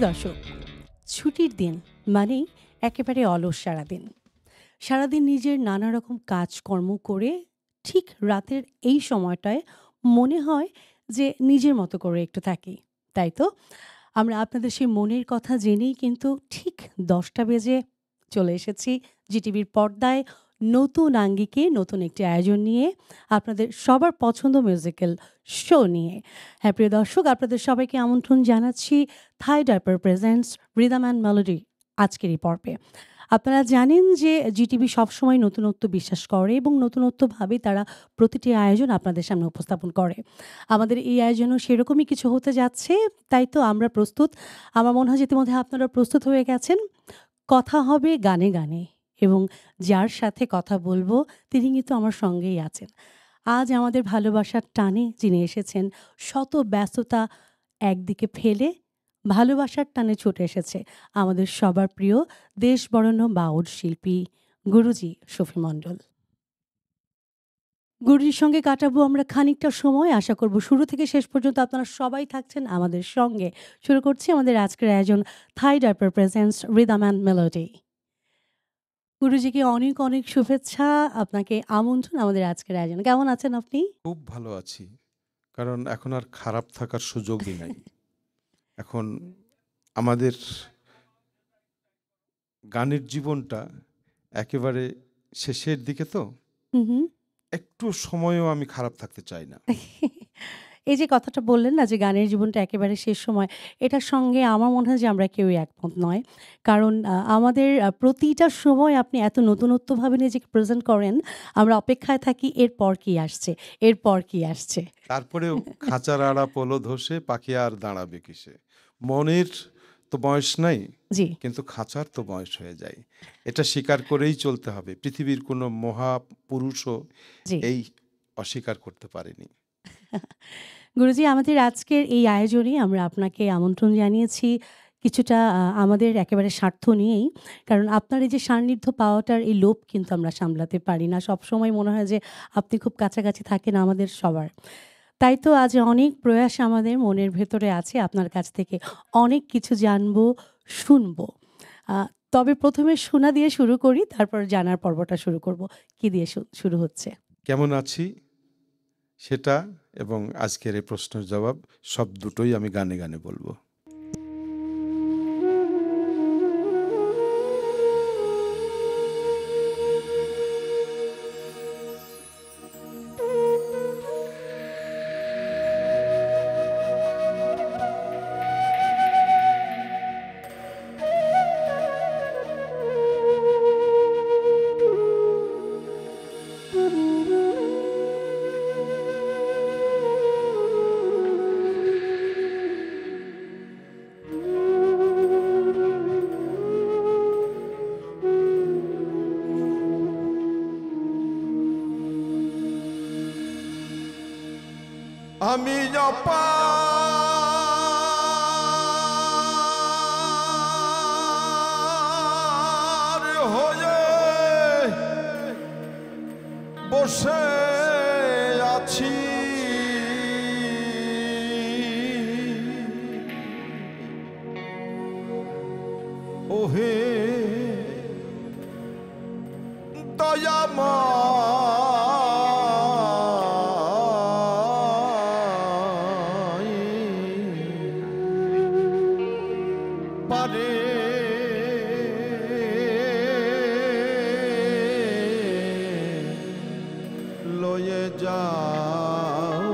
দর্শক, ছুটির দিন মানেই একেবারে অলস সারাদিন। সারাদিন নিজের নানা রকম কাজকর্ম করে ঠিক রাতের এই সময়টায় মনে হয় যে নিজের মতো করে একটু থাকি। তাই তো আমরা আপনাদের সেই মনের কথা জেনেই কিন্তু ঠিক ১০টা বেজে চলে এসেছি জিটিভির পর্দায় নতুন আঙ্গিকে নতুন একটি আয়োজন নিয়ে, আপনাদের সবার পছন্দ মিউজিক্যাল শো নিয়ে। হ্যাঁ, প্রিয় দর্শক, আপনাদের সবাইকে আমন্ত্রণ জানাচ্ছি Thai diaper presents rhythm and melody আজকের এই পর্বে। আপনারা জানেন যে জিটিভি সবসময় নতুনত্ব বিশ্বাস করে এবং নতুনত্বভাবে তারা প্রতিটি আয়োজন আপনাদের সামনে উপস্থাপন করে। আমাদের এই আয়োজনও সেরকমই কিছু হতে যাচ্ছে। তাই তো আমরা প্রস্তুত। আমার মনে হয় যে ইতিমধ্যে আপনারা প্রস্তুত হয়ে গেছেন। কথা হবে গানে, গানে এবং যার সাথে কথা বলবো তিনি কিন্তু আমার সঙ্গেই আছেন। আজ আমাদের ভালোবাসার টানে যিনি এসেছেন, শত ব্যস্ততা একদিকে ফেলে ভালোবাসার টানে ছুটে এসেছে আমাদের সবার প্রিয় দেশবরেণ্য বাউল শিল্পী গুরুজি শফি মণ্ডল। গুরুজির সঙ্গে কাটাবো আমরা খানিকটা সময়। আশা করব শুরু থেকে শেষ পর্যন্ত আপনারা সবাই থাকছেন আমাদের সঙ্গে। শুরু করছি আমাদের আজকের আয়োজন Thai diaper presents rhythm and melody. গুরুজিকে অনেক, অনেক শুভেচ্ছা। আপনাকে আমন্ত্রণ আমাদের আজকের আয়োজনে। কেমন আছেন আপনি? খুব ভালো আছি। কারণ এখন আর খারাপ থাকার সুযোগই নাই। এখন আমাদের গানের জীবনটা একেবারে শেষের দিকে তো। হু, হু। একটু সময়ও আমি খারাপ থাকতে চাই না। এই যে কথাটা বললেন না যে গানের জীবনটা একেবারে শেষ সময়, এটার সঙ্গে আমার মনে হয় যে আমরা কেউই একমত নয়। কারণ আমাদের প্রতিটা সময় আপনি এত নতুনত্বভাবে নিজেকে প্রেজেন্ট করেন, আমরা অপেক্ষায় থাকি এরপর কি আসছে, এরপর কি আসছে। তারপরেও খাঁচার আড়া পলো ধসে পাখি আর দাঁড়াবে কিসে? মনের তো বয়স নাই, জি, কিন্তু খাঁচার তো বয়স হয়ে যায়। এটা স্বীকার করেই চলতে হবে। পৃথিবীর কোনো মহাপুরুষও জি। এই অস্বীকার করতে পারেনি। গুরুজি, আমাদের আজকের এই আয়োজনে আমরা আপনাকে আমন্ত্রণ জানিয়েছি কিছুটা আমাদের একেবারে স্বার্থ নিয়েই। কারণ আপনার এই যে সান্নিধ্য পাওয়াটার এই লোভ কিন্তু আমরা সামলাতে পারি না। সবসময় মনে হয় যে আপনি খুব কাছাকাছি থাকেন আমাদের সবার। তাই তো আজ অনেক প্রয়াস আমাদের মনের ভেতরে আছে আপনার কাছ থেকে অনেক কিছু জানবো, শুনবো। আ তবে ১ম এ শোনা দিয়ে শুরু করি, তারপর জানার পর্বটা শুরু করব। কি দিয়ে শুরু হচ্ছে? কেমন আছি সেটা এবং আজকের এই প্রশ্নের জবাব সব দুটোই আমি গানে গানে বলবো। আমি অপার হয়ে বসে আছি, ওহে দয়াময় পারে লয়ে যাও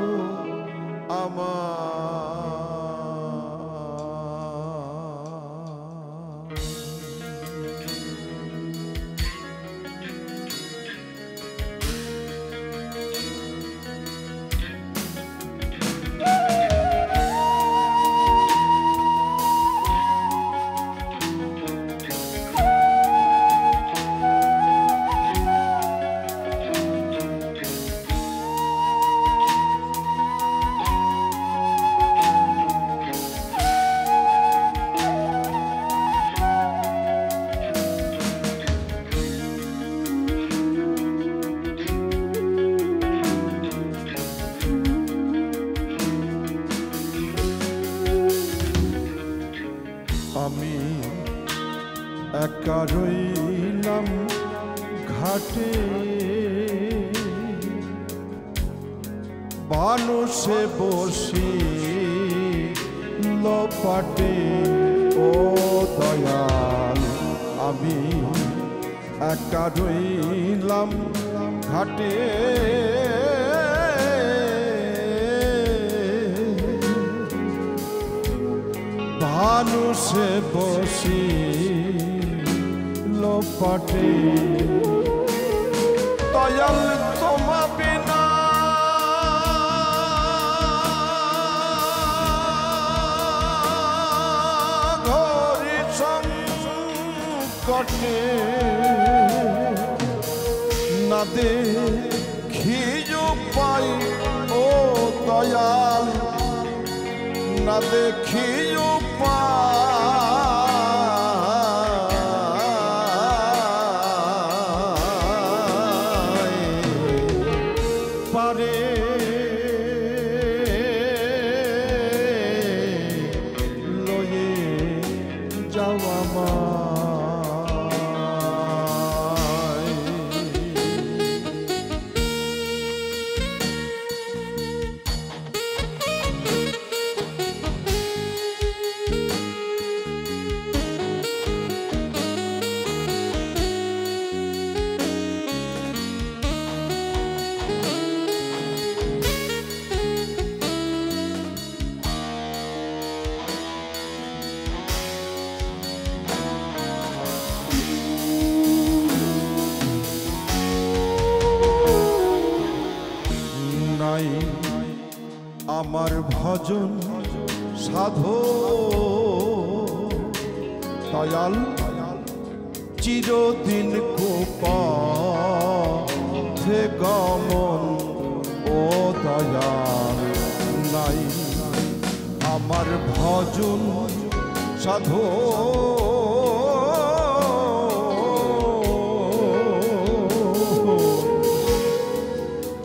একা রইলাম ঘাটে, বানুষে বসি লপাটে। ও দয়াল আমি একা রইলাম ঘাটে, ভানুষে বসি লোপাটে। দয়াল তোমা বিনা ঘরি সংকটে, না দেখিও পাই ও দয়াল, না দেখিও পাই পারে লয়ে যাওয়া আমায়। নাই আমার ভজন সাধো দয়াল, চিরদিন কোপথে গমন। ও দয়াল নাই আমার ভজন সাধো,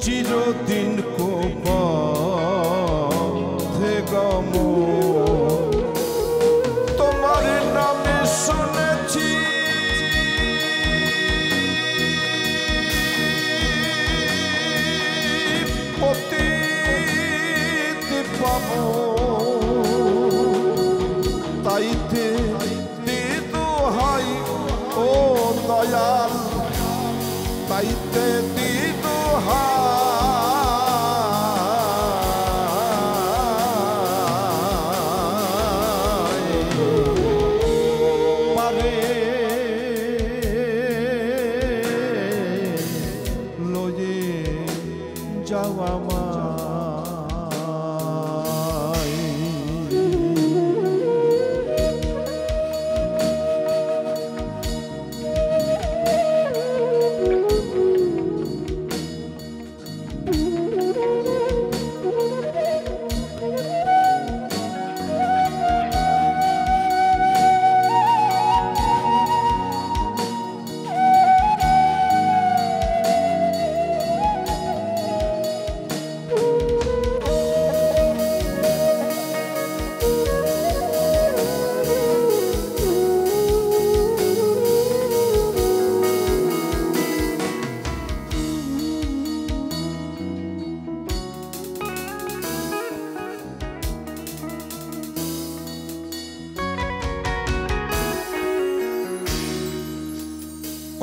চিরদিন কোপথে গমন। তোমার নামে শুনেছি পতিত পাবো, তাইতে দিদুহাই ও দয়াল, তাইতে দিদুহাই পারে লয়ে যাওয়া আমায়।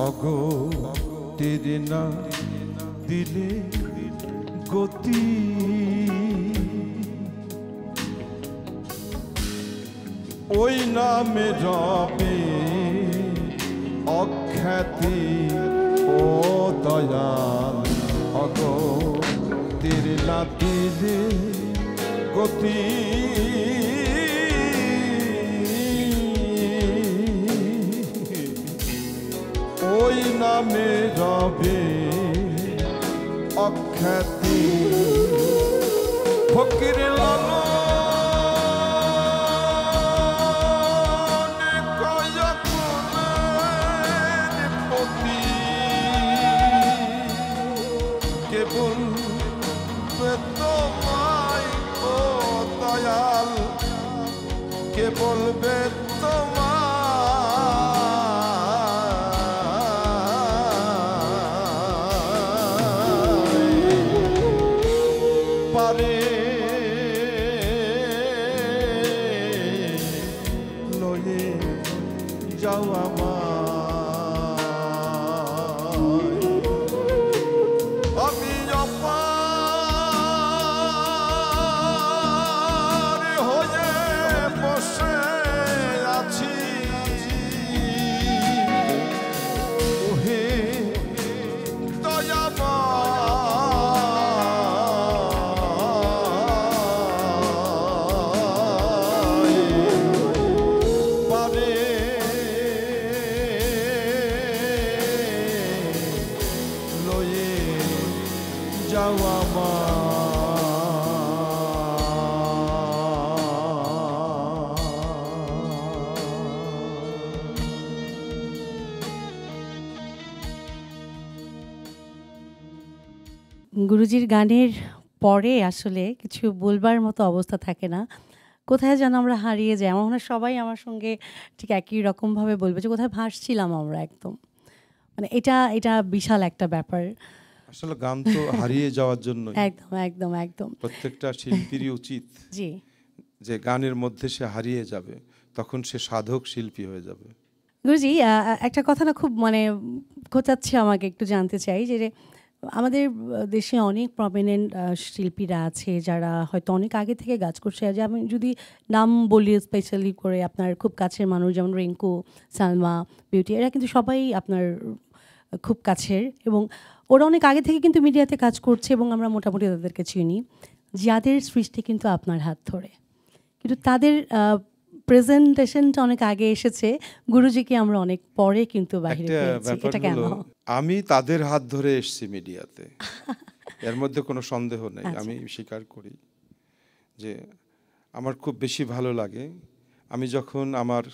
অগো তেরে না দিলে গতি, ওই নামে রবে অখ্যাতি। ও দয়াল অগো তেরে না দিলে গতি, ওই নামে রবে অখ্যাতি। ফকির লালন কয়কুলের পতি, কেবল তোমায় ও দয়াল, কেবল তোমায় যাও গুরুজির গানের পরে আসলে কিছু বলবার মতো অবস্থা থাকে না। কোথায় যেন আমরা হারিয়ে যাই। আমার মনে হয় সবাই আমার সঙ্গে ঠিক একই রকমভাবে বলবে যে কোথায় ভাসছিলাম আমরা একদম। মানে এটা বিশাল একটা ব্যাপার। আসলে গান তো হারিয়ে যাওয়ার জন্যই। একদম, একদম, একদম। প্রত্যেকটা শিল্পীরই উচিত জি। যে গানের মধ্যে সে হারিয়ে যাবে, তখন সে সাধক শিল্পী হয়ে যাবে। গুরুজি একটা কথা না খুব মানে খোঁচাচ্ছে আমাকে, একটু জানতে চাই যে আমাদের দেশে অনেক প্রমিনেন্ট শিল্পীরা আছে যারা হয়তো অনেক আগে থেকে কাজ করছে। যে আমি যদি নাম বলি স্পেশালি করে আপনার খুব কাছের মানুষ যেমন রিংকু, সালমা, বিউটি, এরা কিন্তু সবাই আপনার খুব কাছের এবং ওরা অনেক আগে থেকে কিন্তু মিডিয়াতে কাজ করছে এবং আমরা মোটামুটি তাদেরকে চিনি। যাদের সৃষ্টি কিন্তু আপনার হাত ধরে। কিন্তু তাদের প্রেজেন্টেশনটা অনেক আগে এসেছে, গুরুজিকে আমরা অনেক পরে কিন্তু বাহিরে একটা পেয়েছি। ব্যাপার এটা কেন? হলো, আমি তাদের হাত ধরে এসেছি মিডিয়াতে, এর মধ্যে কোনো সন্দেহ নেই। আচ্ছা। আমি স্বীকার করি যে আমার খুব বেশি ভালো লাগে আমি যখন আমার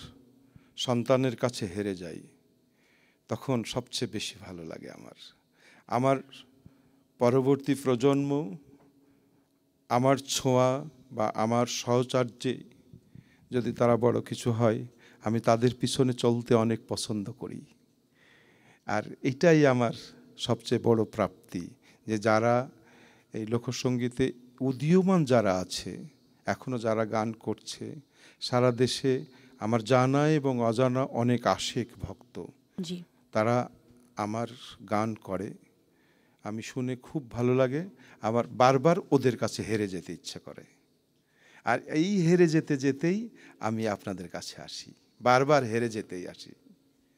সন্তানের কাছে হেরে যাই, তখন সবচেয়ে বেশি ভালো লাগে আমার পরবর্তী প্রজন্ম আমার ছোঁয়া বা আমার সহচর্যে যদি তারা বড় কিছু হয়, আমি তাদের পিছনে চলতে অনেক পছন্দ করি। আর এটাই আমার সবচেয়ে বড় প্রাপ্তি, যে যারা এই লোকসঙ্গীতে উদীয়মান যারা আছে, এখনও যারা গান করছে, সারা দেশে আমার জানা এবং অজানা অনেক আশেক ভক্ত, জি। তারা আমার গান করে, আমি শুনে খুব ভালো লাগে। আমার বারবার ওদের কাছে হেরে যেতে ইচ্ছে করে। আর এই হেরে যেতে যেতেই আমি আপনাদের কাছে আসি, বারবার হেরে যেতেই আসি।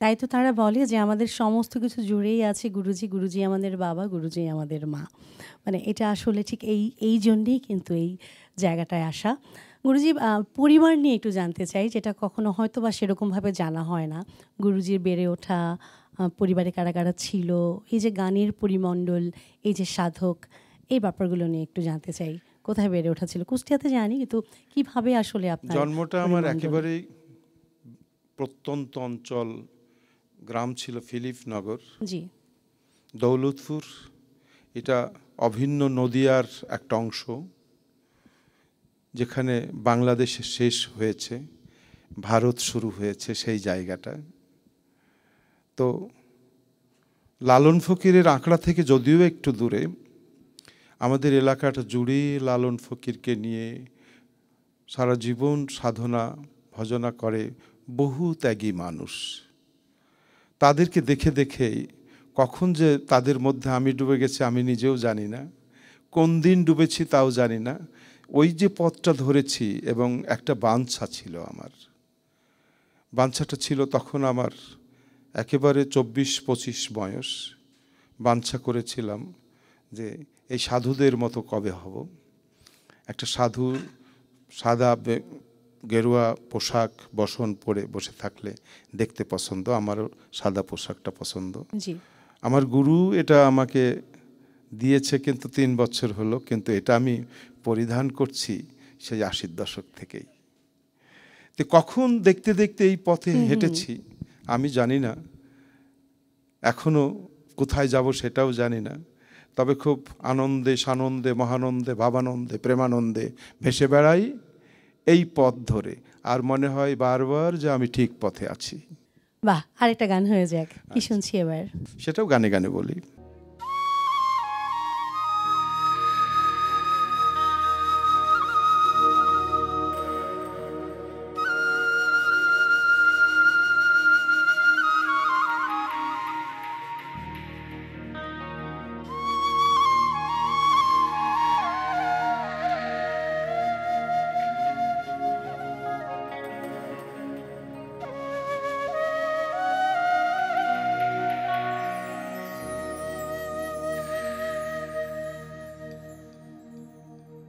তাই তো তারা বলে যে আমাদের সমস্ত কিছু জুড়েই আছে গুরুজি, গুরুজি আমাদের বাবা, গুরুজি আমাদের মা। মানে এটা আসলে ঠিক এই জন্যেই কিন্তু এই জায়গাটায় আসা। গুরুজি পরিবার নিয়ে একটু জানতে চাই, যেটা কখনো হয়তো বা সেরকমভাবে জানা হয় না। গুরুজির বেড়ে ওঠা, পরিবারে কারা কারা ছিল, এই যে গানের পরিমণ্ডল, এই যে সাধক, এই ব্যাপারগুলো নিয়ে একটু জানতে চাই। কোথায় বেড়ে ওঠা ছিল? কুষ্টিয়াতে জানি, কিন্তু কিভাবে আসলে আপনার জন্মটা আমার পরিমণ্ডল? একেবারেই প্রত্যন্ত অঞ্চল, গ্রাম ছিল ফিলিপনগর, জি। দৌলতপুর। এটা অভিন্ন নদিয়ার একটা অংশ, যেখানে বাংলাদেশে শেষ হয়েছে, ভারত শুরু হয়েছে সেই জায়গাটা। তো লালন ফকিরের আঁকড়া থেকে যদিও একটু দূরে, আমাদের এলাকাটা জুড়ে লালন ফকিরকে নিয়ে সারা জীবন সাধনা ভজনা করে বহু ত্যাগী মানুষ। তাদেরকে দেখে দেখেই কখন যে তাদের মধ্যে আমি ডুবে গেছি আমি নিজেও জানি না, কোন দিন ডুবেছি তাও জানি না। ওই যে পথটা ধরেছি, এবং একটা বাঞ্ছা ছিল, আমার বাঞ্ছাটা ছিল তখন আমার একেবারে 24-25 বয়স। বাঞ্ছা করেছিলাম যে এই সাধুদের মতো কবে হব। একটা সাধু সাদা গেরুয়া পোশাক বসন পরে বসে থাকলে দেখতে পছন্দ, আমারও সাদা পোশাকটা পছন্দ। জি। আমার গুরু এটা আমাকে দিয়েছে, কিন্তু 3 বছর হলো, কিন্তু এটা আমি পরিধান করছি সেই 80-র দশক থেকেই। তো কখন দেখতে দেখতে এই পথে হেঁটেছি আমি জানি না, এখনো কোথায় যাব সেটাও জানি না। তবে খুব আনন্দে সানন্দে মহানন্দে ভাবানন্দে প্রেমানন্দে ভেসে বেড়াই এই পথ ধরে, আর মনে হয় বারবার যে আমি ঠিক পথে আছি। বাহ! আরেকটা গান হয়ে যাক। কি শুনছি এবার? সেটাও গানে গানে বলি।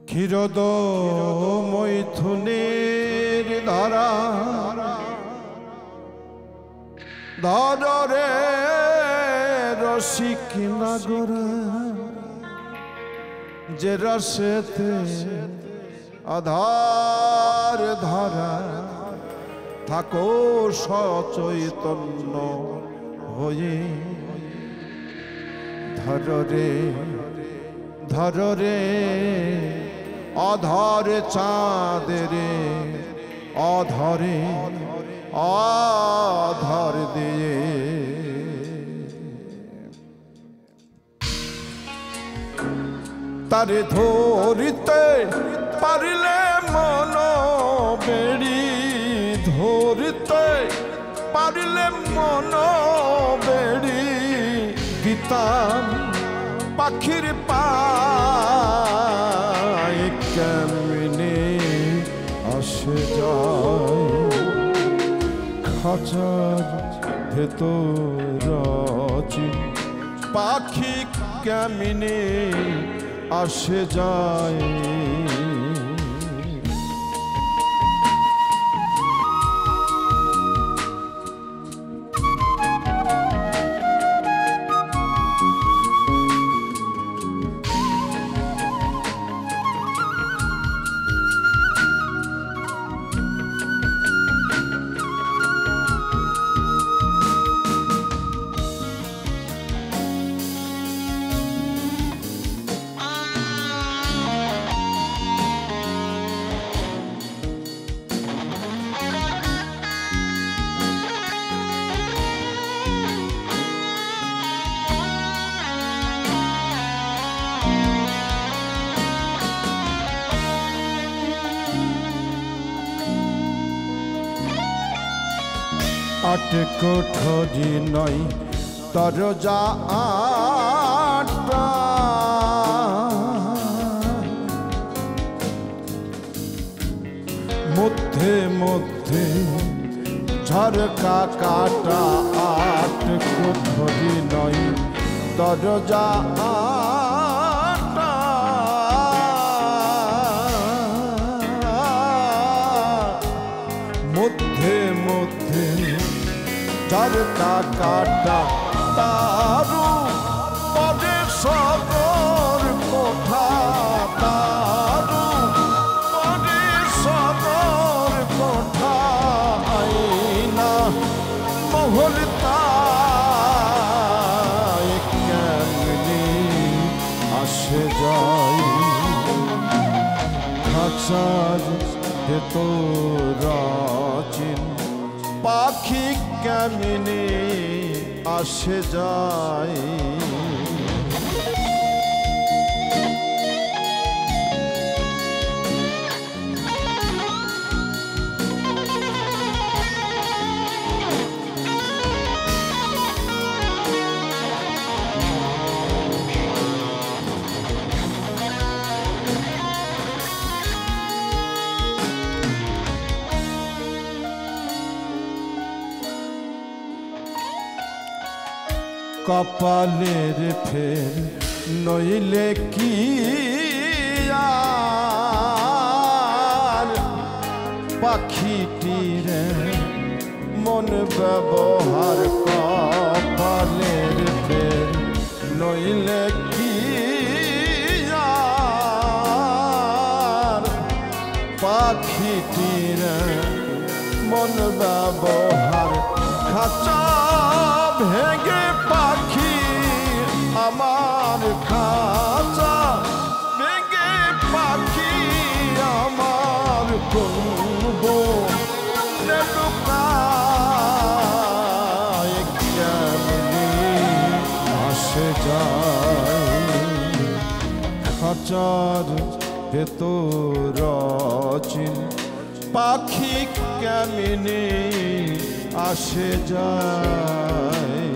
ক্ষীরদ মৈথুনের ধারা ধরে রসিক নাগরা যে রসেতে আধার ধরা থাকো সচৈতন্য হয়ে ধরে ধরে অধরে চাঁদরে অধরে অধর দিয়ে তারে ধরিতে পারিলে মন বেড়ি ধরিতে পারিলে মন বেড়ি গীতাম পাখির পায় কেমনে আসে যায় খাঁচার ভেতর পাখি কেমনে আসে যায় আট কোঠরি নয় দরজা আটটা মধ্যে মধ্যে ঝরকা কাটা আট কোঠরি নয় দরজা আটটা মধ্যে মধ্যে ঝরকা কাটা তারু পদে সদর কোঠা তারু পদে সদর কোঠা আইনা মহলতা কেমনি আসে যায় খাঁচার ভেতর চিন পাখি কেমনে আসে যায় কপালের ফের নইলে কি আর পাখিটির মন ব্যবহার কপালের ফের নইলে কি আর পাখিটির মন ব্যবহার খাঁচা ভেঙে পাখি আমার খাঁচা ভেঙে পাখি আমার করব কেমনি আসে যায় খাঁচার ভেতর চিন পাখি কেমনি আসে যায়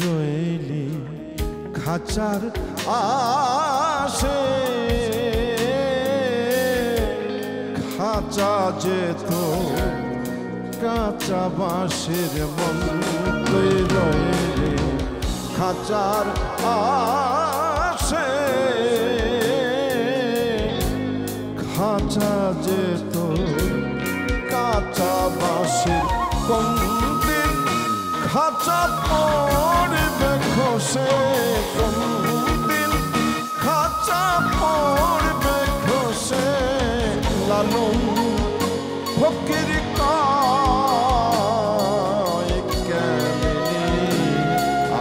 রইলি খাঁচার আশে, খাঁচা যেত কাঁচা বাঁশের মন, তুই রইলি খাঁচার আশে, খাঁচা যেত কাঁচা বাঁশের কোন দিন খাঁচা পড়বে খসে, কোন দিন খাঁচা পড়বে খসে। লালন ফকির কয় কেমনি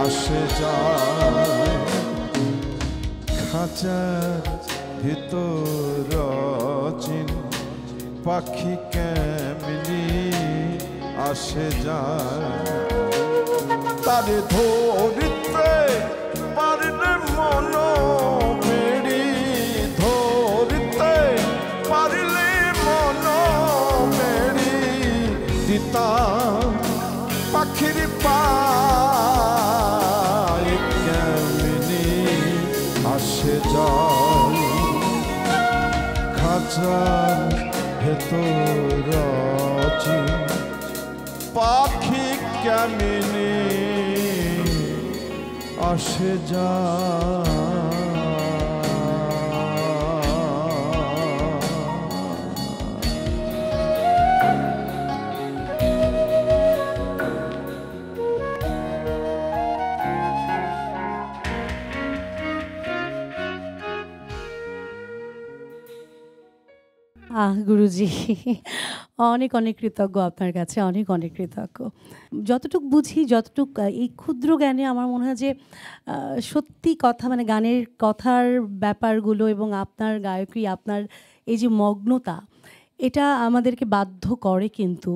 আসে যায়, খাঁচার ভিতর চিন পাখি কেমনি আসে যায়। তারে ধরিতে পারলে মন মেরি, ধরিতে পারলে মন মেরি, দিতা পাখির পায় কেমনি আসে যায়, খাঁচার ভেতর পাখি কেমনি আসে যায়। গুরুজি, অনেক অনেক কৃতজ্ঞ আপনার কাছে, অনেক অনেক কৃতজ্ঞ। যতটুক বুঝি, যতটুক এই ক্ষুদ্র জ্ঞানে আমার মনে হয় যে সত্যি কথা, মানে গানের কথার ব্যাপারগুলো এবং আপনার গায়কী, আপনার এই যে মগ্নতা, এটা আমাদেরকে বাধ্য করে কিন্তু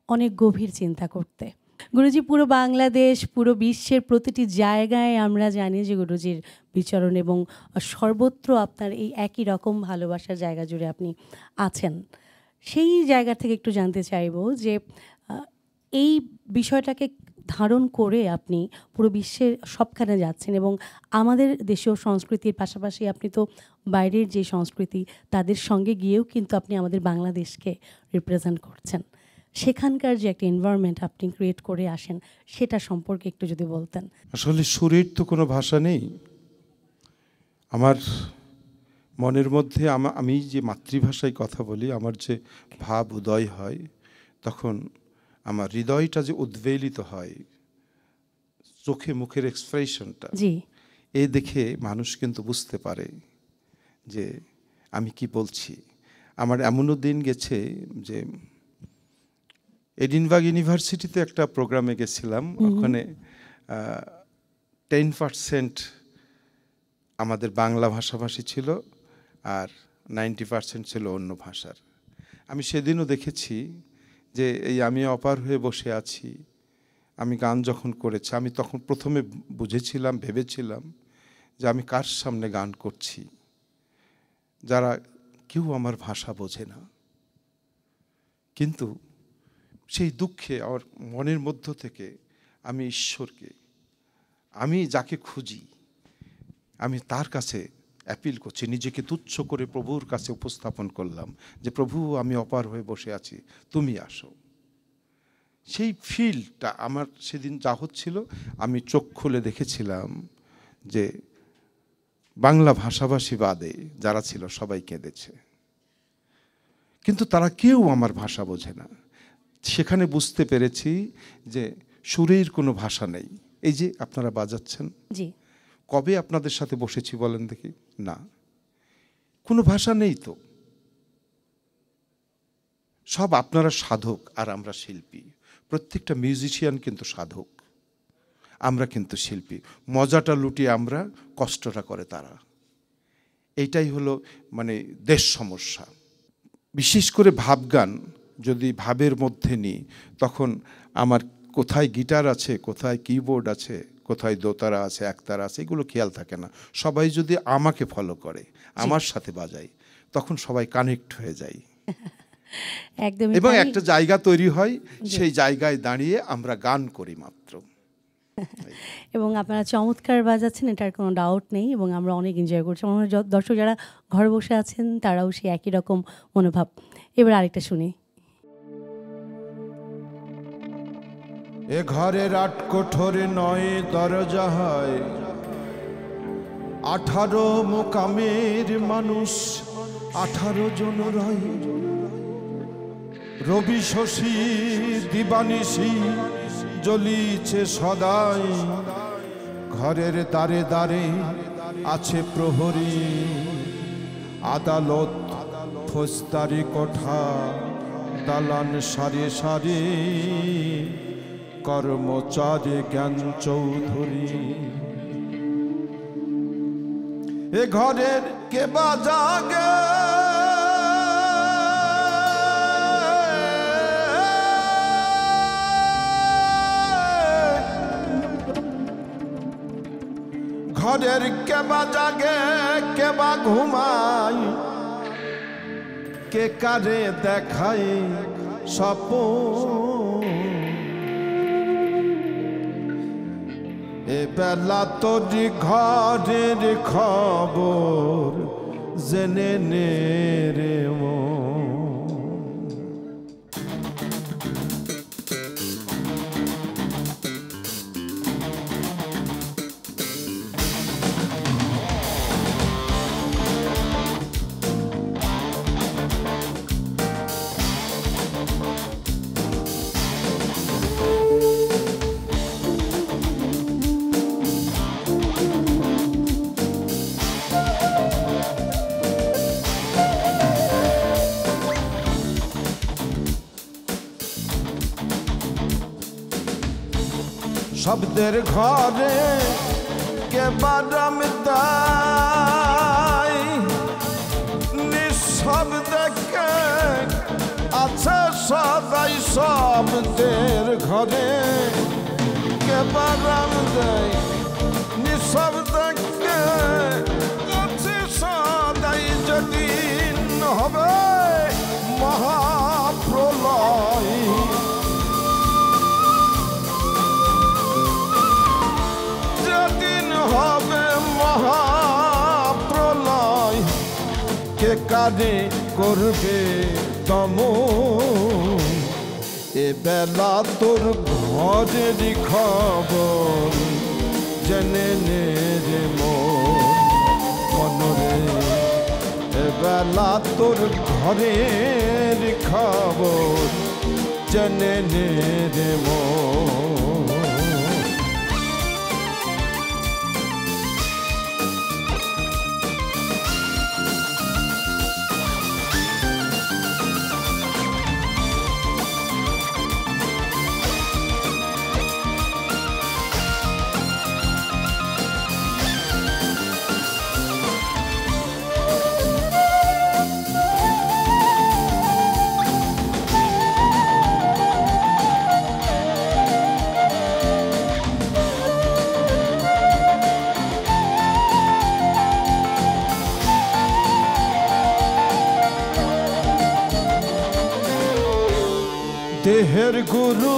অনেক গভীর চিন্তা করতে। গুরুজি, পুরো বাংলাদেশ, পুরো বিশ্বের প্রতিটি জায়গায় আমরা জানি যে গুরুজির বিচরণ, এবং সর্বত্র আপনার এই একই রকম ভালোবাসার জায়গা জুড়ে আপনি আছেন। সেই জায়গা থেকে একটু জানতে চাইব যে এই বিষয়টাকে ধারণ করে আপনি পুরো বিশ্বের সবখানে যাচ্ছেন, এবং আমাদের দেশীয় সংস্কৃতির পাশাপাশি আপনি তো বাইরের যে সংস্কৃতি তাদের সঙ্গে গিয়েও কিন্তু আপনি আমাদের বাংলাদেশকে রিপ্রেজেন্ট করছেন। সেখানকার যে একটা এনভায়রনমেন্ট আপনি ক্রিয়েট করে আসেন, সেটা সম্পর্কে একটু যদি বলতেন। আসলে সুরের তো কোনো ভাষা নেই। আমার মনের মধ্যে আমি যে মাতৃভাষায় কথা বলি, আমার যে ভাব উদয় হয়, তখন আমার হৃদয়টা যে উদ্বেলিত হয়, চোখে মুখের এক্সপ্রেশনটা, জি, এ দেখে মানুষ কিন্তু বুঝতে পারে যে আমি কি বলছি। আমার এমনও দিন গেছে যে এডিনবার্গ ইউনিভার্সিটিতে একটা প্রোগ্রামে গেছিলাম, ওখানে 10% আমাদের বাংলা ভাষাভাষী ছিল আর 90% ছিল অন্য ভাষার। আমি সেদিনও দেখেছি যে এই আমি অপার হয়ে বসে আছি, আমি গান যখন করেছি, আমি তখন প্রথমে বুঝেছিলাম, ভেবেছিলাম যে আমি কার সামনে গান করছি, যারা কেউ আমার ভাষা বোঝে না। কিন্তু সেই দুঃখে আমার মনের মধ্য থেকে আমি ঈশ্বরকে, আমি যাকে খুঁজি, আমি তার কাছে অ্যাপিল করছি, নিজেকে তুচ্ছ করে প্রভুর কাছে উপস্থাপন করলাম যে প্রভু, আমি অপার হয়ে বসে আছি, তুমি আসো। সেই ফিলটা আমার সেদিন যা হচ্ছিল, আমি চোখ খুলে দেখেছিলাম যে বাংলা ভাষাভাষী বাদে যারা ছিল সবাই কেঁদেছে, কিন্তু তারা কেউ আমার ভাষা বোঝে না। সেখানে বুঝতে পেরেছি যে সুরের কোনো ভাষা নেই। এই যে আপনারা বাজাচ্ছেন, জি, কবে আপনাদের সাথে বসেছি বলেন দেখি? না, কোনো ভাষা নেই তো। সব আপনারা সাধক আর আমরা শিল্পী। প্রত্যেকটা মিউজিশিয়ান কিন্তু সাধক, আমরা কিন্তু শিল্পী। মজাটা লুটিয়ে আমরা, কষ্টটা করে তারা। এইটাই হলো মানে দেশ সমস্যা। বিশেষ করে ভাবগান যদি ভাবের মধ্যে নিই, তখন আমার কোথায় গিটার আছে, কোথায় কিবোর্ড আছে, কোথায় দোতারা আছে, একতারা আছে, এগুলো খেয়াল থাকে না। সবাই যদি আমাকে ফলো করে, আমার সাথে বাজায়, তখন সবাই কানেক্ট হয়ে যায় একদমই। এবং একটা জায়গা তৈরি হয়, সেই জায়গায় দাঁড়িয়ে আমরা গান করি মাত্র। এবং আপনারা চমৎকার বাজাচ্ছেন, এটার কোনো ডাউট নেই এবং আমরা অনেক এনজয় করছি। আমার মনে হয় দর্শক যারা ঘরে বসে আছেন তারাও সেই একই রকম মনোভাব। এবার আরেকটা শুনি। এ ঘরের ৮ কোঠরে ৯ দরজা হয়, 18 মোকামের মানুষ 18 জন রয়। রবি শশী দিবানিশি জ্বলিছে সদাই, ঘরের দ্বারে দ্বারে আছে প্রহরী। আদালত ফৌজদারি কোঠা, দালান সারে সারে কর্মচারী জ্ঞান চৌধুরী। এ ঘরের কে বা জাগে, ঘরের কে বা জাগে কে বা ঘুমায়, কে কারে দেখায় স্বপ্ন। এ বেলা তোর ঘরের খবর জেনে নে রে মন। শব্দের ঘরে কে বারাম দেয়, নিঃশব্দে কে আছে সদাই। শব্দের ঘরে কে বারাম দেয়, নিঃশব্দে কে আছে সদাই। যেদিন হবে মহাপ্রলয়, হবে মহাপ্রলয়, কে কারে করবে দমন। এ বেলা তোর ঘরের খবর জেনে নে রে মনরে। এ বেলা তোর ঘরের খবর জেনে নে রে মন। দেহের গুরু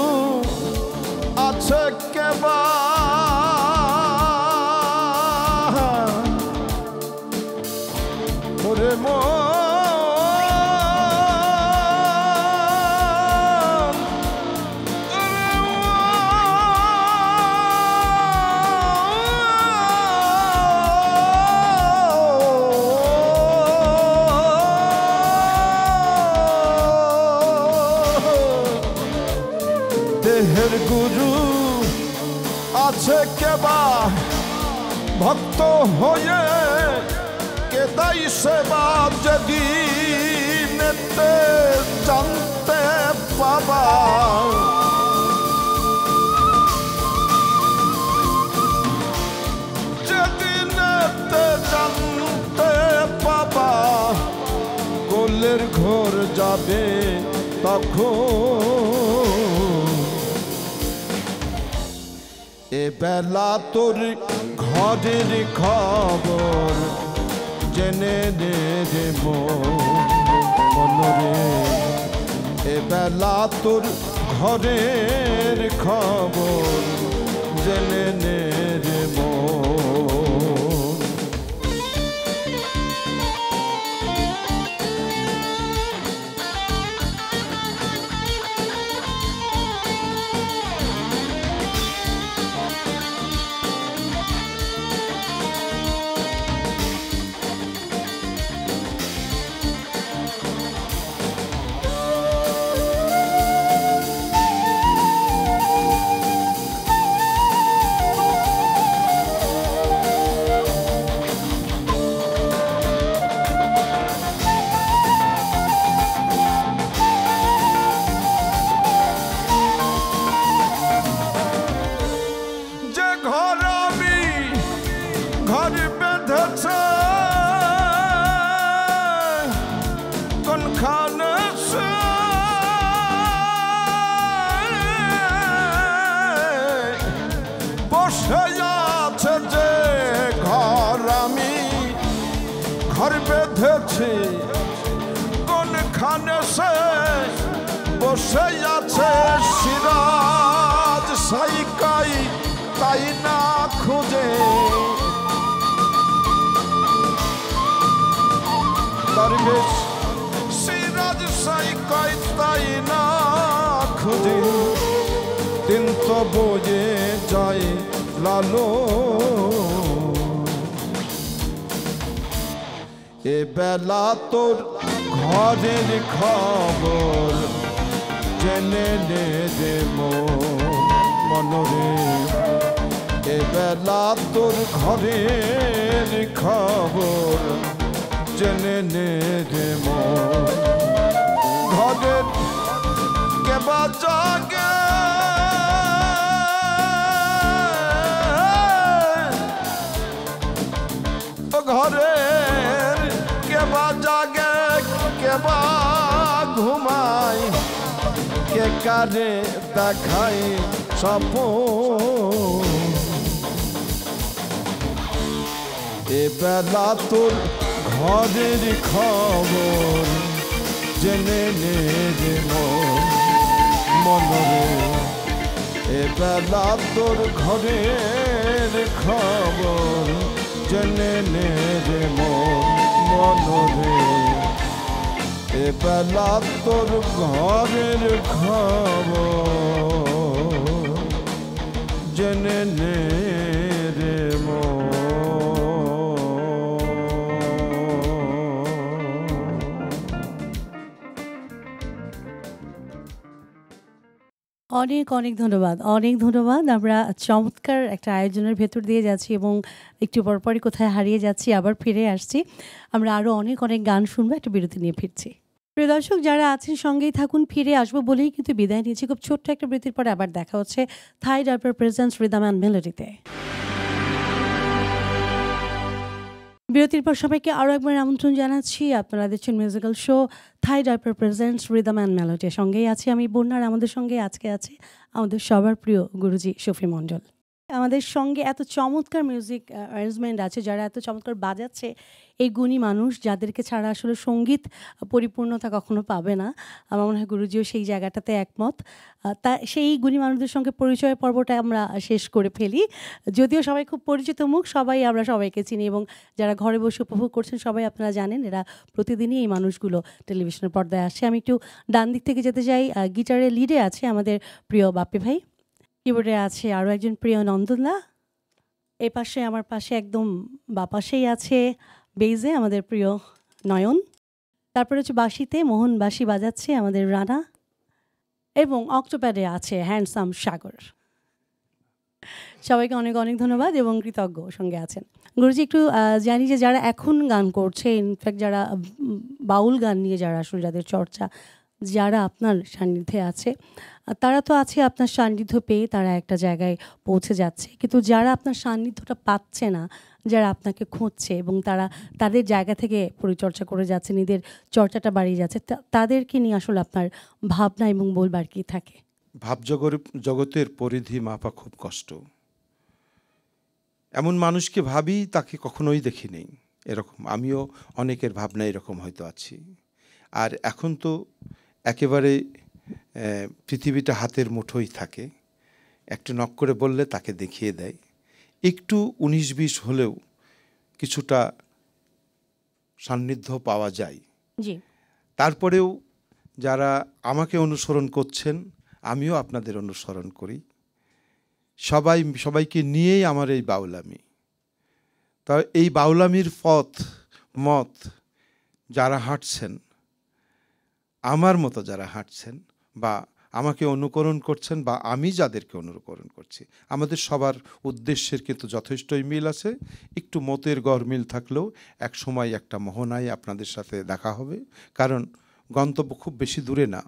আছে কেবা, ওরে দেহের গুরু আছে কেবা, ভক্ত হয়ে কেদাই সেবা। যেদিন জানতে পাবা, যেদিন জানতে পাবা, কোলের ঘর যাবে তখন। এ বেলা তোর ঘরের খবর জেনে নে রে মনরে। এ বেলা তোর ঘরের খবর জেনে নে রে মন। ঘর বেঁধেছে কোনখানে সে, বসে আছে যে ঘর আমি ঘর বেঁধেছি কোনখানে সে, বসে আছে সিরাজ সাইকাই তাই না খুঁজে, দরবেশ সিরাজ সাইকাই তাই না খুঁজে, দিন তো বোঝে যায় লালো। এ বেলা তোর ঘরের খবর জেনে নে রে মনরে, এ বেলা তোর ঘরের খবর জেনে নে রে মন। ঘরের কেবা জাগে ঘরের কেবা জাগে কেবা ঘুমায়, কে কারে দেখায় স্বপন। এ বেলা তোর ঘরের খবর জেনে নে রে মনরে, এ বেলা তোর ঘরের খবর জেনে নে রে মনরে, এ বেলা তোর ঘরের খবর জেনে নে রে অনেক অনেক ধন্যবাদ, অনেক ধন্যবাদ। আমরা চমৎকার একটা আয়োজনের ভেতর দিয়ে যাচ্ছি এবং একটু পরপরই কোথায় হারিয়ে যাচ্ছি, আবার ফিরে আসছি। আমরা আরও অনেক অনেক গান শুনবো, একটা বিরতি নিয়ে ফিরছি। প্রিয় দর্শক যারা আছেন সঙ্গেই থাকুন, ফিরে আসবো বলেই কিন্তু বিদায় নিয়েছি। খুব ছোট্ট একটা বিরতির পরে আবার দেখা হচ্ছে থাই ডাইপার প্রেজেন্টস রিদম অ্যান্ড মেলোডিতে। বিরতির পর সবাইকে আরও একবার আমন্ত্রণ জানাচ্ছি। আপনারা দেখছেন musical show Thai diaper presents rhythm and melody. সঙ্গেই আছি আমি বন্যার, আমাদের সঙ্গে আজকে আছে আমাদের সবার প্রিয় গুরুজি শফি মণ্ডল। আমাদের সঙ্গে এত চমৎকার মিউজিক অ্যারেঞ্জমেন্ট আছে, যারা এত চমৎকার বাজাচ্ছে, এই গুণী মানুষ যাদেরকে ছাড়া আসলে সঙ্গীত পরিপূর্ণতা কখনো পাবে না। আমার মনে হয় গুরুজিও সেই জায়গাটাতে একমত। তা সেই গুণী মানুষদের সঙ্গে পরিচয় পর্বটা আমরা শেষ করে ফেলি। যদিও সবাই খুব পরিচিত মুখ, সবাই আমরা সবাইকে চিনি এবং যারা ঘরে বসে উপভোগ করছেন সবাই আপনারা জানেন এরা প্রতিদিনই এই মানুষগুলো টেলিভিশনের পর্দায় আসে। আমি একটু ডান দিক থেকে যেতে চাই। গিটারে লিডে আছে আমাদের প্রিয় বাপ্পি ভাই, কিবোর্ডে আছে আরও একজন প্রিয় নন্দনদা, এ পাশে আমার পাশে একদম বাপাশেই আছে বেইজে আমাদের প্রিয় নয়ন, তারপরে হচ্ছে বাঁশিতে মোহন বাঁশি বাজাচ্ছে আমাদের রানা, এবং অক্টোপ্যাডে আছে হ্যান্ডসাম সাগর। সবাইকে অনেক অনেক ধন্যবাদ এবং কৃতজ্ঞ সঙ্গে আছেন। গুরুজি একটু জানি যে যারা এখন গান করছে, ইনফ্যাক্ট যারা বাউল গান নিয়ে যারা আসলে যাদের চর্চা, যারা আপনার সান্নিধ্যে আছে, তারা তো আছে আপনার সান্নিধ্য পেয়ে তারা একটা জায়গায় পৌঁছে যাচ্ছে, কিন্তু যারা আপনার সান্নিধ্যটা পাচ্ছে না, যারা আপনাকে খুঁজছে এবং তারা তাদের জায়গা থেকে পরিচর্যা করে যাচ্ছে, নিজের চর্চাটা বাড়িয়ে যাচ্ছে, তাদেরকে নিয়ে আসলে আপনার ভাবনা এবং বলবার কি থাকে? জগতের পরিধি মাপা খুব কষ্ট। এমন মানুষকে ভাবি তাকে কখনোই দেখি নেই, এরকম আমিও অনেকের ভাবনা এরকম হয়তো আছি। আর এখন তো একেবারে পৃথিবীটা হাতের মুঠোই থাকে, একটু নক করে বললে তাকে দেখিয়ে দেয়। একটু 19-20 হলেও কিছুটা সান্নিধ্য পাওয়া যায়। জি। তারপরেও যারা আমাকে অনুসরণ করছেন, আমিও আপনাদের অনুসরণ করি। সবাইকে নিয়েই আমার এই বাউলামি। তা এই বাউলামির মত যারা হাঁটছেন, আমার মতো যারা হাঁটছেন বা আমাকে অনুকরণ করছেন বা আমি যাদেরকে অনুকরণ করছি, আমাদের সবার উদ্দেশ্যের কিন্তু যথেষ্টই মিল আছে। একটু মতের গরমিল থাকলেও এক সময় একটা মোহনায় আপনাদের সাথে দেখা হবে। কারণ গন্তব্য খুব বেশি দূরে না,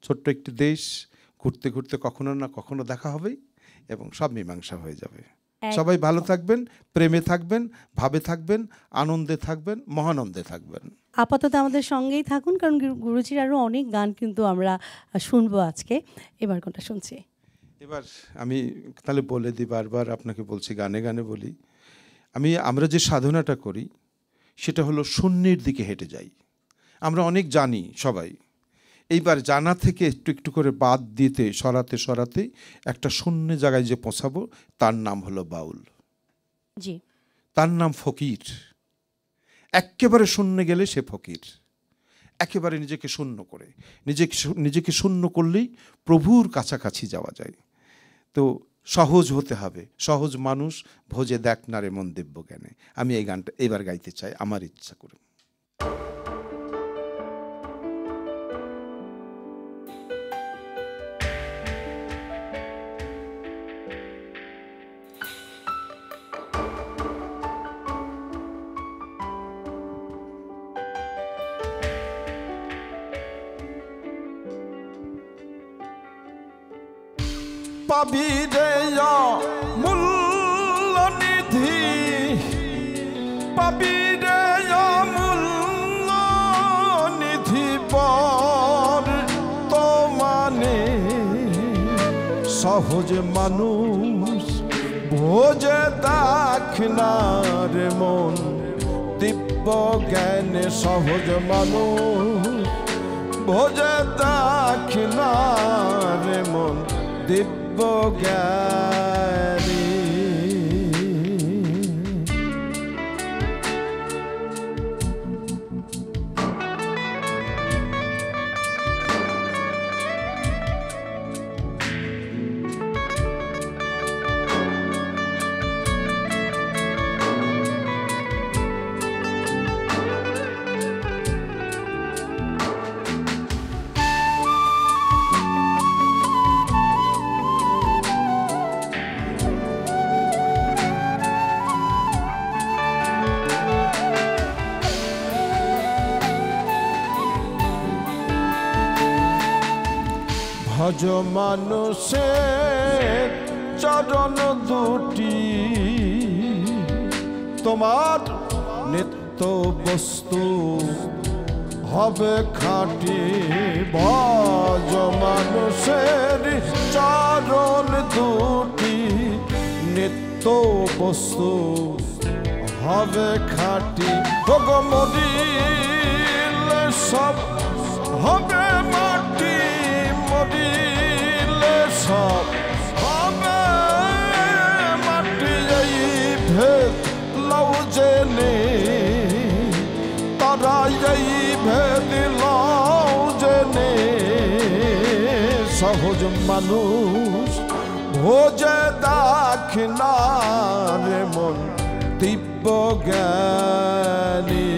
ছোট্ট একটি দেশ, ঘুরতে ঘুরতে কখনো না কখনো দেখা হবেই এবং সব মীমাংসা হয়ে যাবে। সবাই ভালো থাকবেন, প্রেমে থাকবেন, ভাবে থাকবেন, আনন্দে থাকবেন, মহানন্দে থাকবেন। আপাতত আমাদের সঙ্গেই থাকুন, কারণ গুরুজির আরও অনেক গান কিন্তু আমরা শুনবো আজকে। এবার কোনটা শুনছি? এবার আমি তাহলে বলে দিই, বারবার আপনাকে বলছি, গানে গানে বলি। আমরা যে সাধনাটা করি সেটা হলো শূন্যের দিকে হেঁটে যাই। আমরা অনেক জানি সবাই, এইবার জানা থেকে একটু একটু করে বাদ দিতে সরাতে একটা শূন্য জায়গায় যে পৌঁছাবো, তার নাম হলো বাউল। জি। তার নাম ফকির। একেবারে শূন্য গেলে সে ফকির। একেবারে নিজেকে শূন্য করে, নিজেকে শূন্য করলেই প্রভুর কাছাকাছি যাওয়া যায়। তো সহজ হতে হবে। সহজ মানুষ ভোজে দেখ না রে মন দিব্য জ্ঞানে। আমি এই গানটা এবার গাইতে চাই আমার ইচ্ছা করে। পাবি রে মূল্য নিধি, পাবি রে মূল্য নিধি পর তো মানে সহজ মানুষ ভোজে দেখ না রে মন দিব্য জ্ঞানে। সহজ মানুষ ভোজে দেখ না রে মন দিব্য জ্ঞানী। ভজ মানুষের চরণ দুটি, তোমার নিত্য বস্তু হবে খাঁটি। ভজ মানুষের চরণ দুটি, নিত্য বস্তু হবে খাঁটি। ভোগ মরিলে সব হবে মাটি, মরিলে সব হবে মাটি। এই ভেদ লও জেনে তারা, এই ভেদ লও জেনে সহজ মানুষ ভোজে দেখ না রে মন দিব্য জ্ঞানী।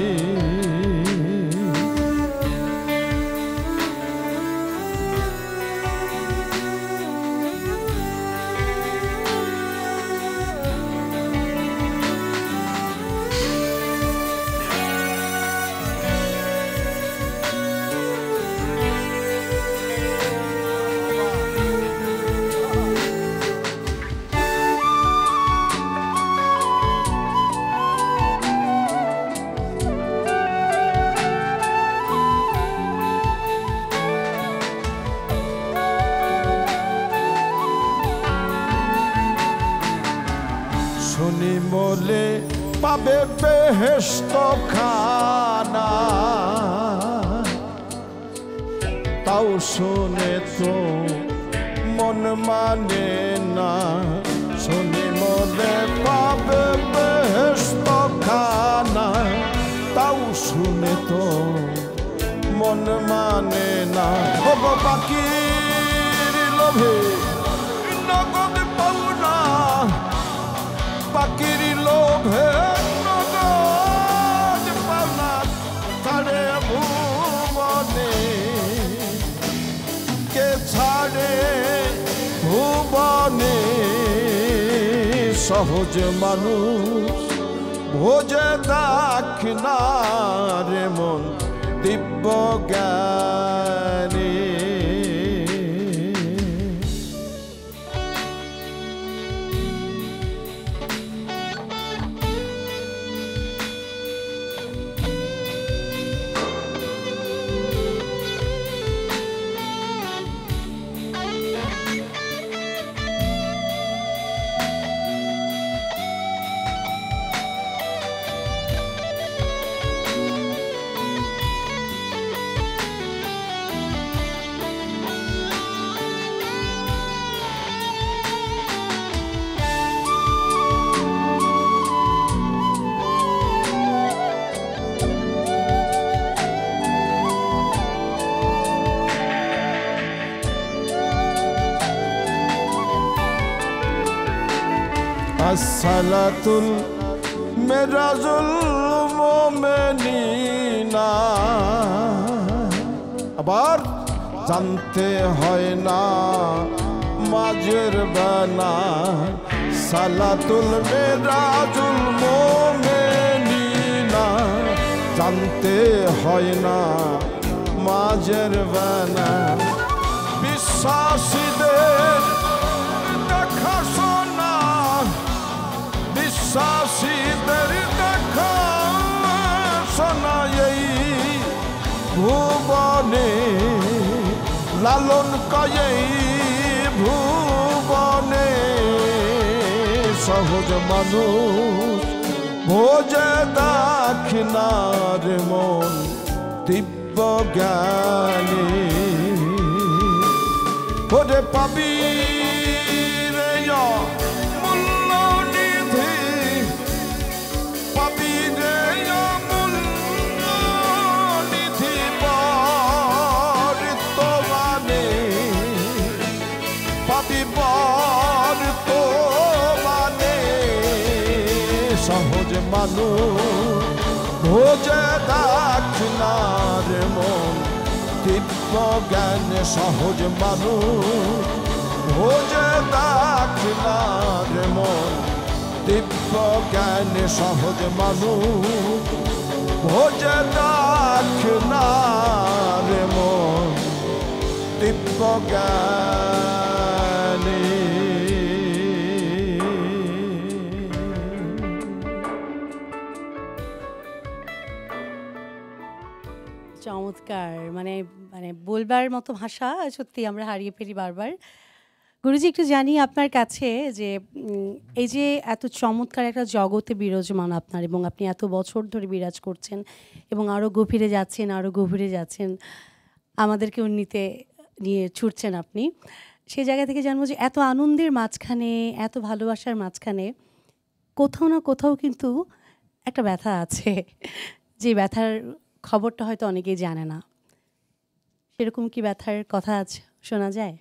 শুনি মোলে পাবে বেহেশত খানা, তাও শুনে তো মন মানে না, শুনি মনে পাবে বেহেশত খানা, তাও শুনে তো মন মানে না। ও গো পাখির লোভে নগদ পাওনা, পাখির লোভে নগদ পাওনা, ছাড়ে ভুবনে কে ছাড়ে ভুবনে, সহজ মানুষ ভোজে দাক্ষিণা রে মন দিব্য জ্ঞানী। আসসালাতুল মেরাজুল মোমেনিনা, আবার জানতে হয় না মাঝের বানা, সালাতুল মেরাজুল মোমেনিনা, জানতে হয় না মাঝের বানা। বিশ্বাসীদের দেখা শোনা, বিশ্বাসীদের দেখা শোনা, এই ভুবনে লালন কয়েই ভুবনে, সহজ মানুষ ভোজে দাক্ষিণার মন দিব্য জ্ঞানী। ওরে পাবি রে মূল্য নিধি, পাবি রে মূল্য নিধি বর্তমানে, পাবি বর্তমানে, সহজ মানুষ ভোজে দাক্ষিণার মন দিব্য জ্ঞান, সহজ মানুষ ভোজে দাক্ষিণার মন দিব্য জ্ঞান, সহজ মানুষ ভোজে দাক্ষিণার মন দিব্য জ্ঞানী। চমৎকার! মানে মানে বলবার মতো ভাষা সত্যি আমরা হারিয়ে ফেলি বারবার। গুরুজি একটু জানি আপনার কাছে যে এই যে এত চমৎকার একটা জগতে বিরাজমান আপনার, এবং আপনি এত বছর ধরে বিরাজ করছেন এবং আরও গভীরে যাচ্ছেন, আরও গভীরে যাচ্ছেন, আমাদেরকেও নিয়ে ছুটছেন আপনি। সেই জায়গা থেকে জানবো যে এত আনন্দের মাঝখানে, এত ভালোবাসার মাঝখানে কোথাও না কোথাও কিন্তু একটা ব্যথা আছে, যে ব্যথার খবরটা হয়তো অনেকেই জানে না। সেরকম কি ব্যথার কথা আজ শোনা যায়?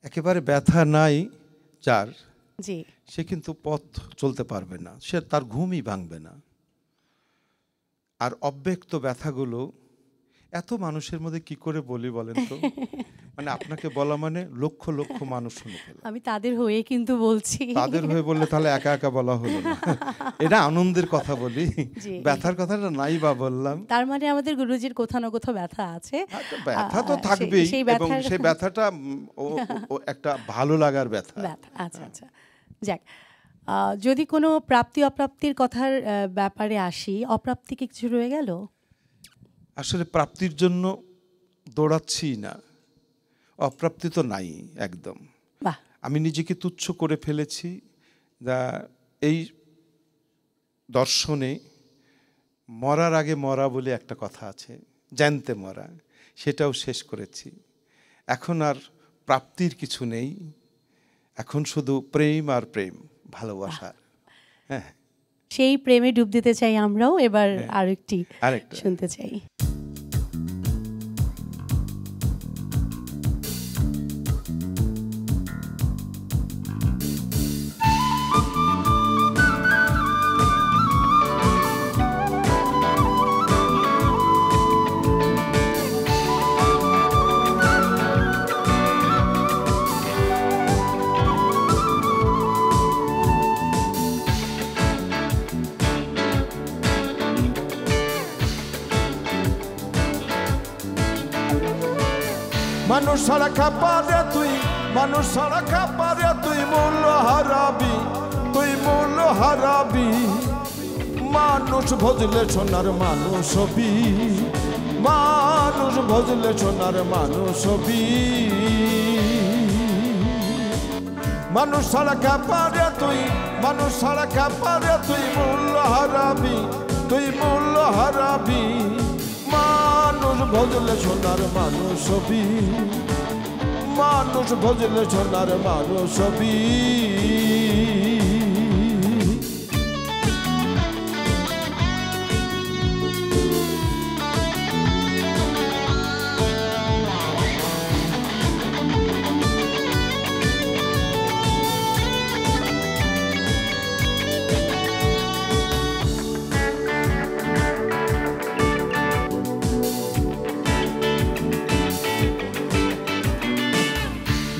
একেবারে ব্যথা নাই যার, জি, সে কিন্তু পথ চলতে পারবে না, সে তার ঘুমই ভাঙবে না। আর অব্যক্ত ব্যথাগুলো এত মানুষের মধ্যে কি করে বলি বলেন তো? মানে আপনাকে বলা মানে লক্ষ লক্ষ মানুষ শুনে ফেলা। আমি তাদের হয়ে কিন্তু বলছি। তাদের হয়ে বললে তাহলে একা একা বলা হলো না। এটা আনন্দের কথা বলি, ব্যথার কথাটা নাই বা বললাম। তার মানে আমাদের গুরুজির কোথাও না কোথাও ব্যথা আছে। ব্যথা তো থাকবেই, এবং সেই ব্যথাটা একটা ভালো লাগার ব্যথা। আচ্ছা আচ্ছা, যাক। যদি কোনো প্রাপ্তি অপ্রাপ্তির কথার ব্যাপারে আসি, অপ্রাপ্তি কি কিছু রয়ে গেল? আসলে প্রাপ্তির জন্য দৌড়াচ্ছি না, অপ্রাপ্তি তো নাই একদম। আমি নিজেকে তুচ্ছ করে ফেলেছি। এই দর্শনে মরার আগে মরা বলে একটা কথা আছে, জানতে মরা, সেটাও শেষ করেছি। এখন আর প্রাপ্তির কিছু নেই, এখন শুধু প্রেম আর প্রেম, ভালোবাসা। হ্যাঁ, সেই প্রেমে ডুব দিতে চাই আমরাও। এবার আরেকটা শুনতে চাই। মানুষ ছাড়া খাপারে তুই, মানুষ ছাড়া খাপারে তুই মূল্য হারাবি, তুই মূল্য হারাবি। মানুষ ভজলে সোনার মানুষ হবি, মানুষ ভজলে সোনার মানুষ হবি। মানুষ ছাড়া খাপারে তুই, মানুষ ছাড়া খাপারে তুই মূল্য হারাবি, তুই মূল্য হারাবি। মানুষ ভজলে সোনার মানুষ হবি, মানুষ ভজলে সোনার মানুষ হবি।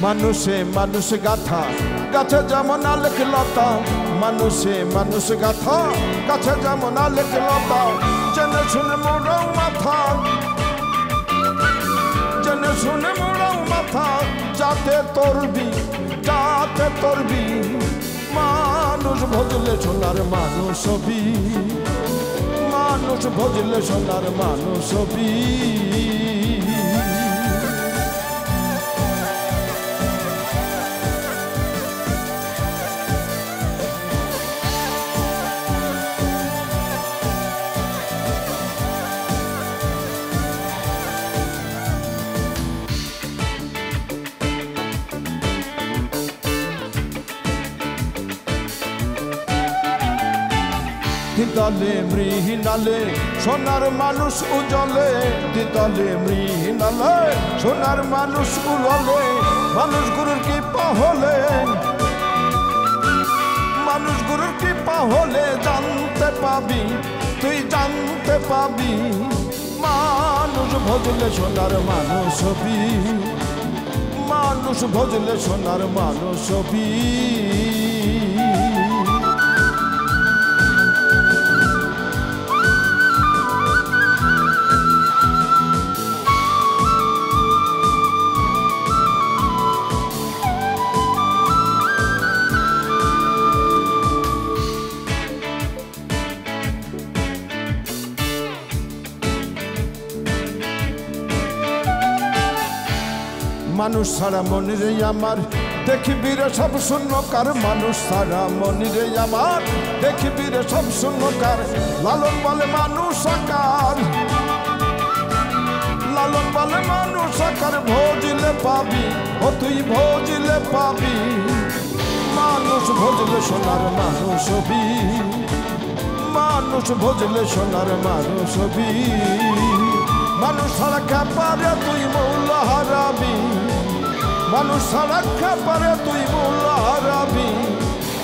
মানুষে মানুষ গাথা, গাছে যেমন আলেখ লতা। মানুষে মানুষ গাথা, গাছে যেমন আলেখ লতা। জেনে শুনে মোড়াও মাথা, জেনে শুনে মোড়াও মাথা। যাতে তরবি, যাতে তরবি। মানুষ ভজলে সোনার মানুষ হবি, মানুষ ভজলে সোনার মানুষ হবি। দিদালে মৃহিনালে সোনার মানুষ উজলে, দিদালে মৃহিনালে সোনার মানুষ উললে। মানুষ গুরুর কৃপা হলে, মানুষ গুরুর কৃপা হলে জানতে পাবি, তুই জানতে পাবি। মানুষ ভজলে সোনার মানুষ হবি, মানুষ ভজলে সোনার মানুষ হবি। মানুষ ছাড়া মনিরে আমার দেখিবি রে সব শূন্যকার। মানুষ ছাড়া মনিরে আমার দেখিবি রে সব শূন্যকার। লালন বলে মানুষ আকার, লালন বলে মানুষ আকার। ভজিলে পাবি, ও তুই ভজিলে পাবি। মানুষ ভজলে সোনার মানুষ হবি, মানুষ ভজলে সোনার মানুষ হবি। মানুষ ছাড়া খাপারে তুই মূল্য হারাবি, মানুষ ছাড়া খাপারে তুই মূল্য হারাবি।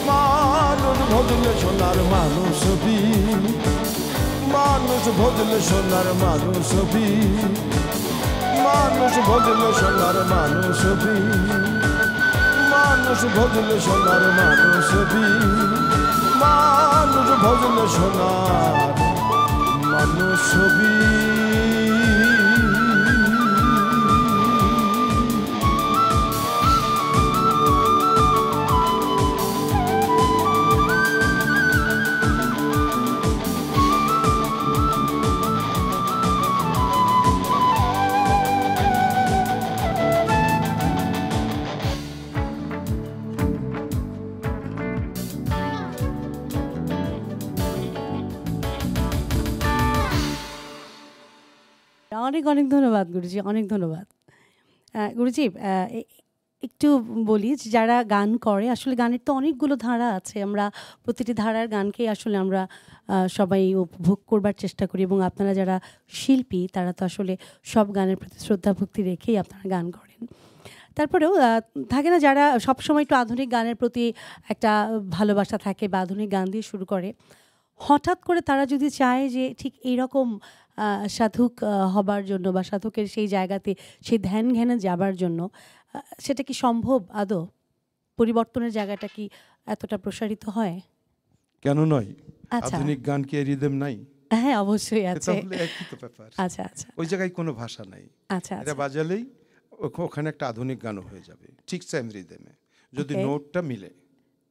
মানুষ ভজলে সোনার মানুষ হবি, মানুষ ভজলে সোনার মানুষ হবি। মানুষ ভজলে সোনার মানুষ হবি, মানুষ ভজলে সোনার মানুষ হবি। মানুষ ভজলে সোনার মানুষ হবি। অনেক অনেক ধন্যবাদ গুরুজি, অনেক ধন্যবাদ। গুরুজি, একটু বলি যে যারা গান করে আসলে গানের তো অনেকগুলো ধারা আছে, আমরা প্রতিটি ধারার গানকেই আসলে আমরা সবাই উপভোগ করবার চেষ্টা করি, এবং আপনারা যারা শিল্পী তারা তো আসলে সব গানের প্রতি শ্রদ্ধা ভক্তি রেখেই আপনারা গান করেন। তারপরেও থাকে না যারা সবসময় একটু আধুনিক গানের প্রতি একটা ভালোবাসা থাকে বা আধুনিক গান দিয়ে শুরু করে, হঠাৎ করে তারা যদি চায় যে ঠিক এইরকম সাধক হবার জন্য বা সাধকের সেই জায়গাতে সেই ধ্যান জ্ঞানে যাবার জন্য, সেটা কি সম্ভব আদৌ? পরিবর্তনের জায়গাটা কি এতটা প্রসারিত হয়? কেন নয়? আচ্ছা, আধুনিক গান কি রিদম নাই? হ্যাঁ অবশ্যই আছে। তাহলে একই তো ব্যাপার। আচ্ছা আচ্ছা ওই জায়গায় কোনো ভাষা নাই, আচ্ছা এটা আচ্ছা বাজালেই ওখানে একটা আধুনিক গানও হয়ে যাবে ঠিক সেম রিদমে, যদি Okay. নোটটা মিলে।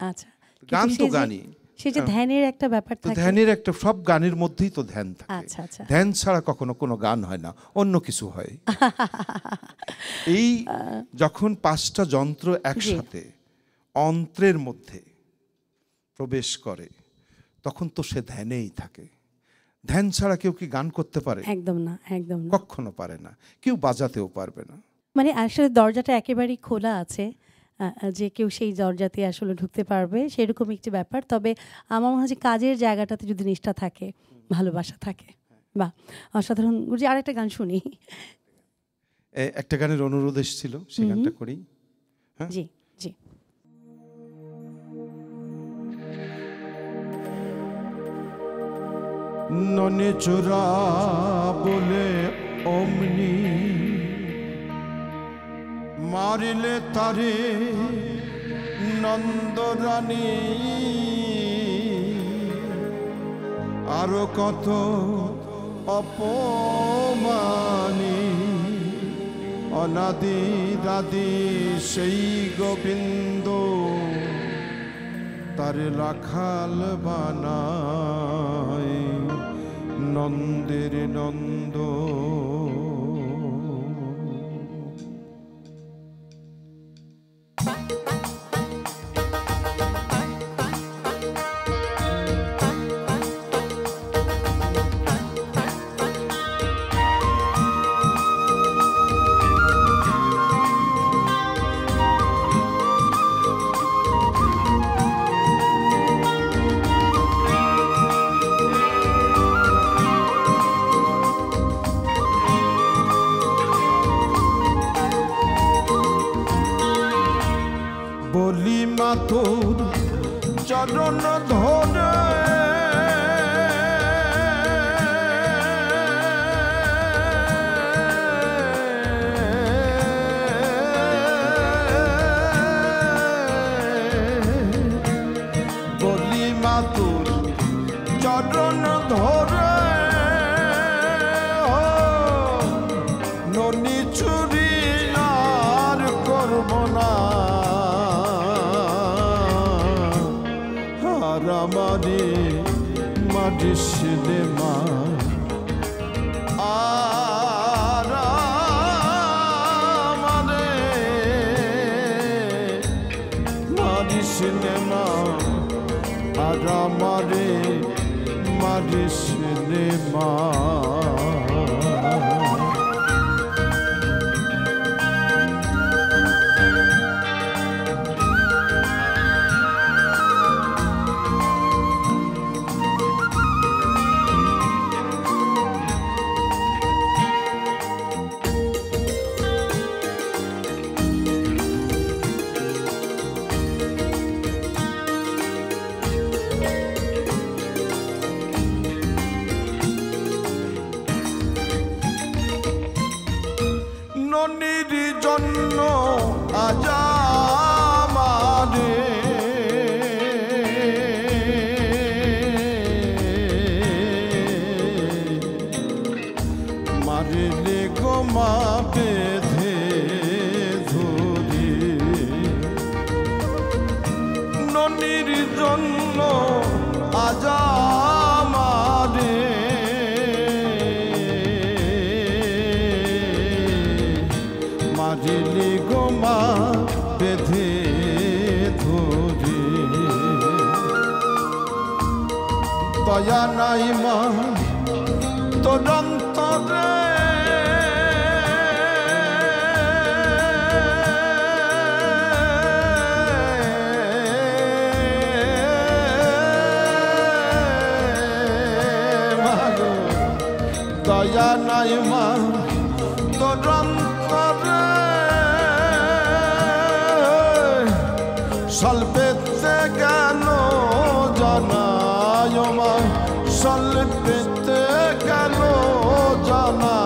আচ্ছা। গান কিন্তু তো সেই যে- গানই, সেই যে ধ্যানের একটা ব্যাপার তো থাকে। ধ্যানের একটা, সব গানের মধ্যেই তো ধ্যান থাকে। আচ্ছা আচ্ছা ধ্যান ছাড়া কখনো কোনো গান হয় না, অন্য কিছু হয়। এই যখন 5টা যন্ত্র একসাথে অন্ত্রের মধ্যে প্রবেশ করে তখন তো সে ধ্যানেই থাকে। ধ্যান ছাড়া কেউ কি গান করতে পারে? একদম না, একদম না। কখনো পারে না, কেউ বাজাতেও পারবে না। মানে আসলে দরজাটা একেবারেই খোলা আছে, যে কেউ সেই দরজাতে আসলে ঢুকতে পারবে সেরকম একটি ব্যাপার। তবে আমার মনে হয় যে কাজের জায়গাটাতে যদি নিষ্ঠা থাকে, ভালোবাসা থাকে, বা অসাধারণ। গুরুজি আরেকটা গান শুনি। একটা গানের অনুরোধ এসেছিল, সেই গানটা করি। হ্যাঁ, জি জি। ননে চোরা বলে অমনি মারিলে তারে নন্দরানী, আরো কত অপমানী অনাদি রাদি সেই গোবিন্দ তারে রাখাল বানায় নন্দের নন্দ। বলি মা তোর চরণ ধরে বলি মা তোর চরণ ধরে ননি চুরি আর করব না, আমারে মাটি সিনেমা আর আমারে মাটি সিনেমা আর আমারে মাটি সিনেমা। ননির জন্য আজ আমারে মারিলে গো মা বেঁধে ধরে, ননির জন্য আজ আমারে মারিলে গো মা বেঁধে ধরে। দয়া নাই মা তোর অন্তরে দয়া নাই মা তোর অন্তরে সাল পেতে গেল জানায় মা সাল পেতে গেল জানা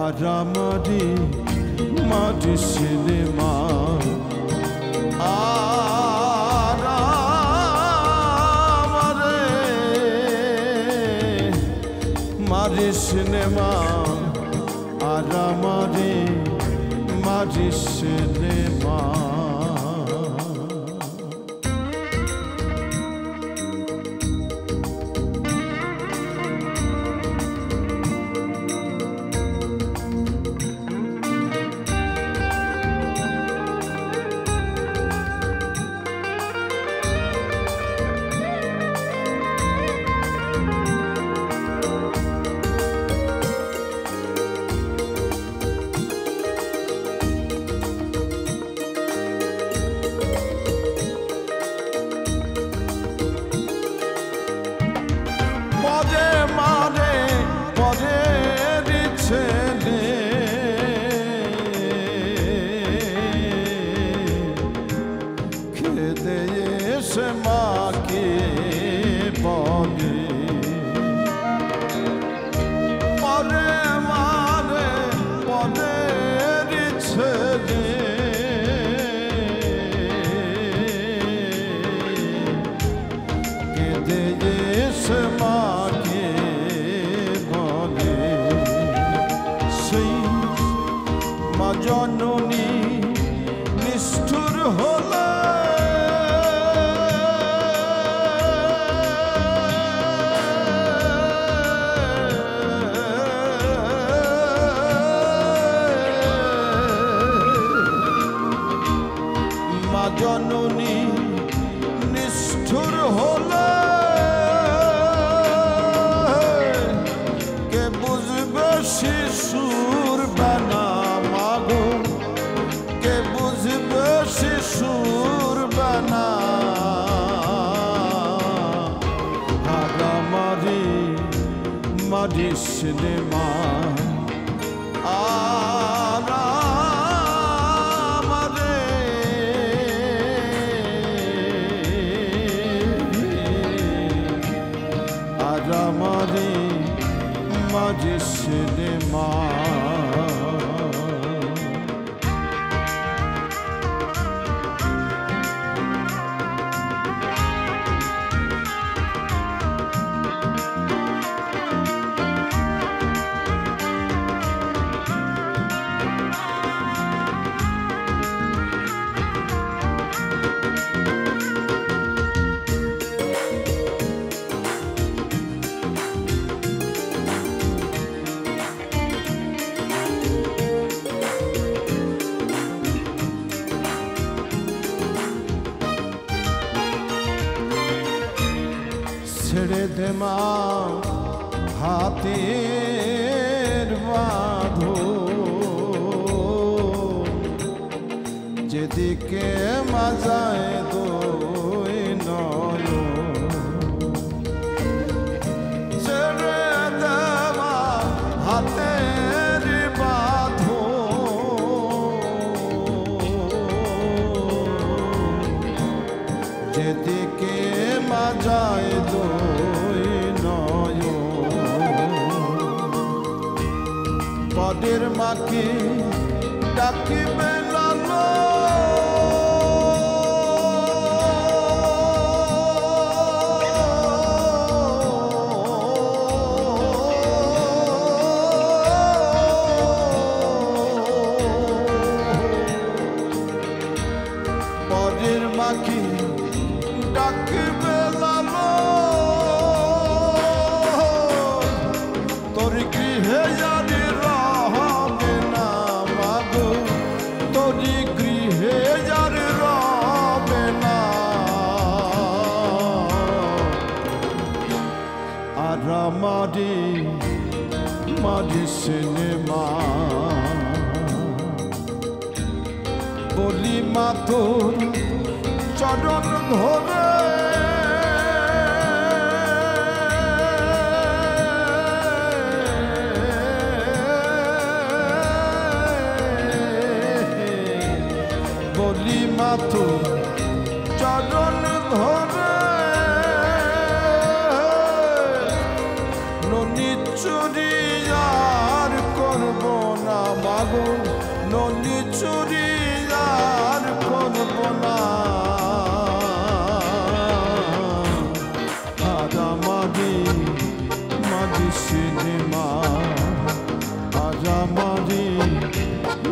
আর আমারি মাটি সিনেমা আর আমারে মারি সিনেমা আর আমারে মারি সিনেমা জননী নিষ্ঠুর হলে মা জননী নিষ্ঠুর হলে কে বুঝবে শিশুর বানা শিশুর বানা আর আমারি মারি সিনেমা আর আমারে আর আমারি মারি সিনেমা ছেড়ে দে মা হাতের বাঁধন যেদিকে মাজায় দুই নয়ন ছেড়ে দে মা হাতের বাঁধন যেদিকে মাজায় দুই নয়ন পদের মাকে ডাকিবে লালো পদের মাকে ডাকিবে লালো তোর গৃহে জানি রহবে না মাগো তোর গৃহে জানি রহবে না আর আমারি মারি সিনেমা বলি মা তোর চরণ ধরে মাথু চরণ ধরে ননি চুরি আর করব না মাগো ননি চুরি আর করব না আজামারি মাঝি সিনেমা আজামারি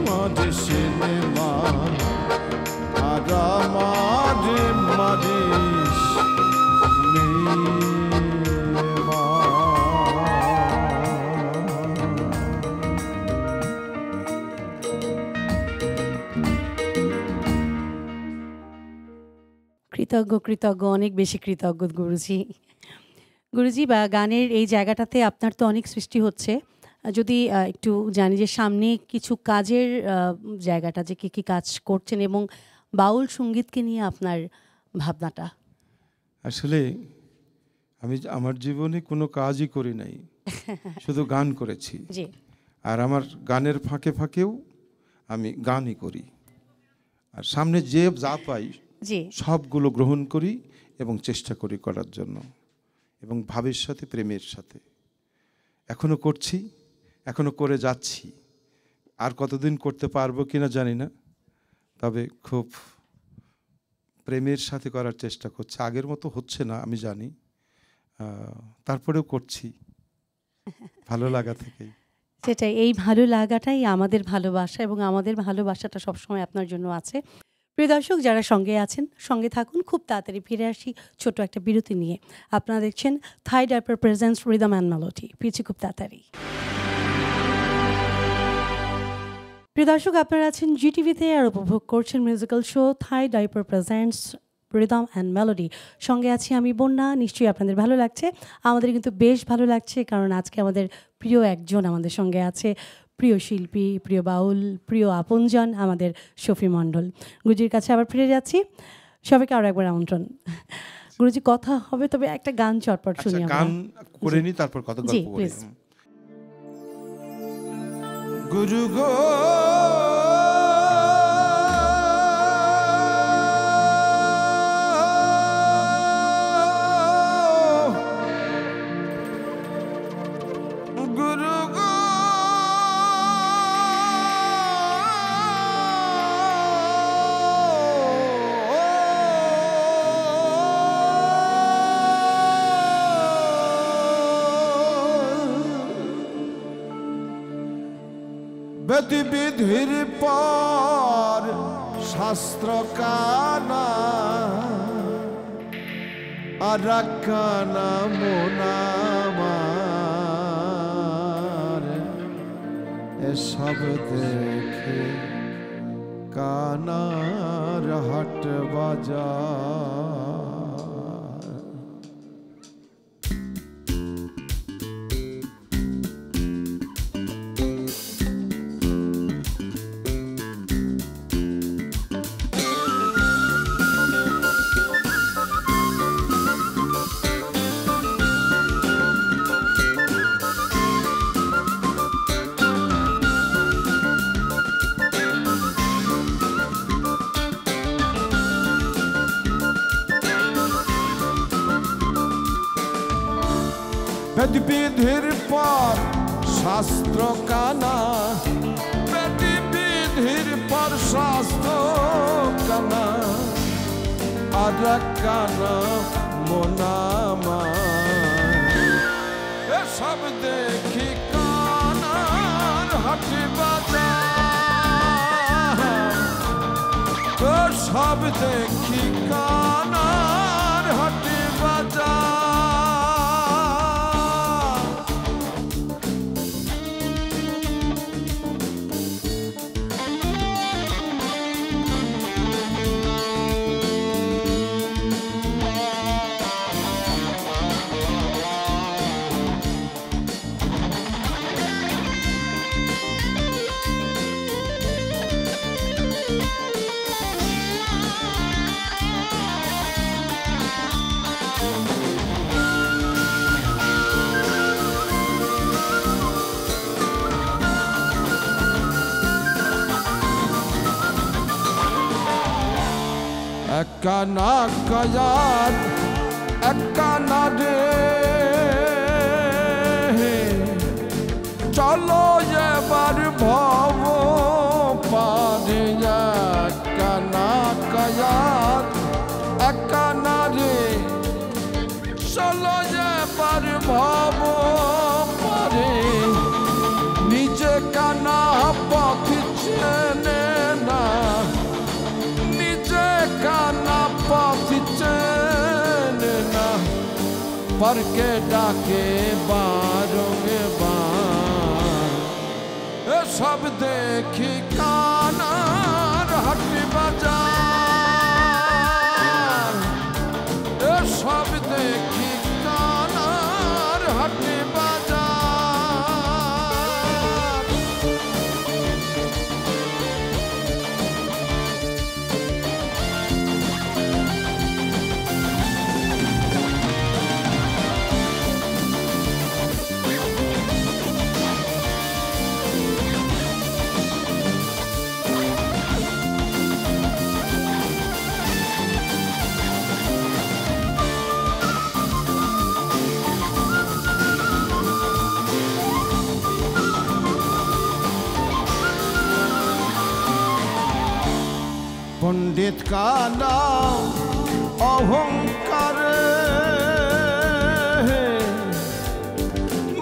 মাঝি সিনেমা আজামারি মাঝি সিনেমা কৃতজ্ঞ কৃতজ্ঞ অনেক বেশি কৃতজ্ঞ গুরুজি। গুরুজি বা গানের এই জায়গাটাতে আপনার তো অনেক সৃষ্টি হচ্ছে, যদি একটু জানি যে সামনে কিছু কাজের জায়গাটা যে কী কী কাজ করছেন এবং বাউল সঙ্গীতকে নিয়ে আপনার ভাবনাটা। আসলে আমি আমার জীবনে কোনো কাজই করি নাই, শুধু গান করেছি। জি আর আমার গানের ফাঁকে ফাঁকেও আমি গানই করি, আর সামনে যে যা পাই জি সবগুলো গ্রহণ করি এবং চেষ্টা করি করার জন্য, এবং ভাবের সাথে প্রেমের সাথে এখনো করছি, এখনো করে যাচ্ছি। আর কতদিন করতে পারবো কিনা জানি না, তবে খুব প্রেমের সাথে করার চেষ্টা করছি। আগের মতো হচ্ছে না আমি জানি, তারপরেও করছি ভালো লাগা থেকেই। সেটাই, এই ভালো লাগাটাই আমাদের ভালোবাসা এবং আমাদের ভালোবাসাটা সবসময় আপনার জন্য আছে। প্রিয় দর্শক যারা সঙ্গে আছেন সঙ্গে থাকুন, খুব তাড়াতাড়ি ফিরে আসি ছোট একটা বিরতি নিয়ে। আপনারা দেখছেন Thai diaper presents rhythm and melody, ফিরছি খুব তাড়াতাড়ি। প্রিয় দর্শক আপনারা আছেন জিটিভিতে আর উপভোগ করছেন musical show Thai diaper presents rhythm and melody. সঙ্গে আছি আমি বন্যা। নিশ্চয়ই আপনাদের ভালো লাগছে, আমাদের কিন্তু বেশ ভালো লাগছে, কারণ আজকে আমাদের প্রিয় একজন আমাদের সঙ্গে আছে, প্রিয় শিল্পী, প্রিয় বাউল, প্রিয় আপনজন আমাদের শফি মণ্ডল। গুরুজির কাছে আবার ফিরে যাচ্ছি, সবাইকে আরও একবার আমন্ত্রণ। গুরুজি কথা হবে, তবে একটা গান চটপট শুনি আমরা। গান করে নি, তারপর কত জি গল্প করি। প্লিজ। গুরু গো গুরু গো বেদি বিধির পর শাস্ত্র কানা আর কানা মোনামার এসব দেখে কানার হাট বাজার। বেদি বিধির পর শাস্ত্র কানা, বেদি বিধির পর শাস্ত্র কানা আর কানা মোনামা এসব দেখি কানার হাটি বাজার, সব দেখি কানার হাটি বাজার। কানা কায়ার এক কানা রে চলো এবার ভব পারে এক কানা কায়ার এক কানা রে চলো এবার ভব পারে নিজে কানা পথ চেনে না নিজে কানা পথ চেনে না পরকে ডাকে বারোগে বার সব দেখি কানার হাটি বাজার সব দেখি কানার হাটি বাজার पंडित का नाम अहंकार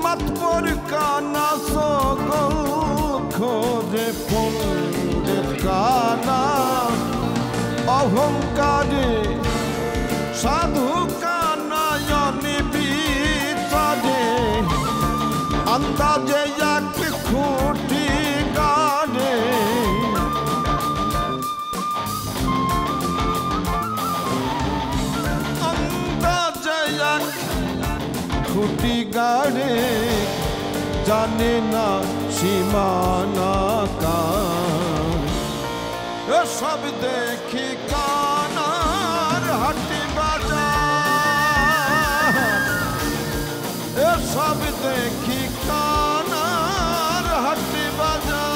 मतपुर का ना सोगल खोजे पंडित का नाम अहंकार साधु का नयनी बीतारे अंदाजे एक खूटी गाड़े খুঁটি গাড়ে জানে না সীমানা কার সব দেখি কানার হাটি বাজার সব দেখি কানার হাটি বাজার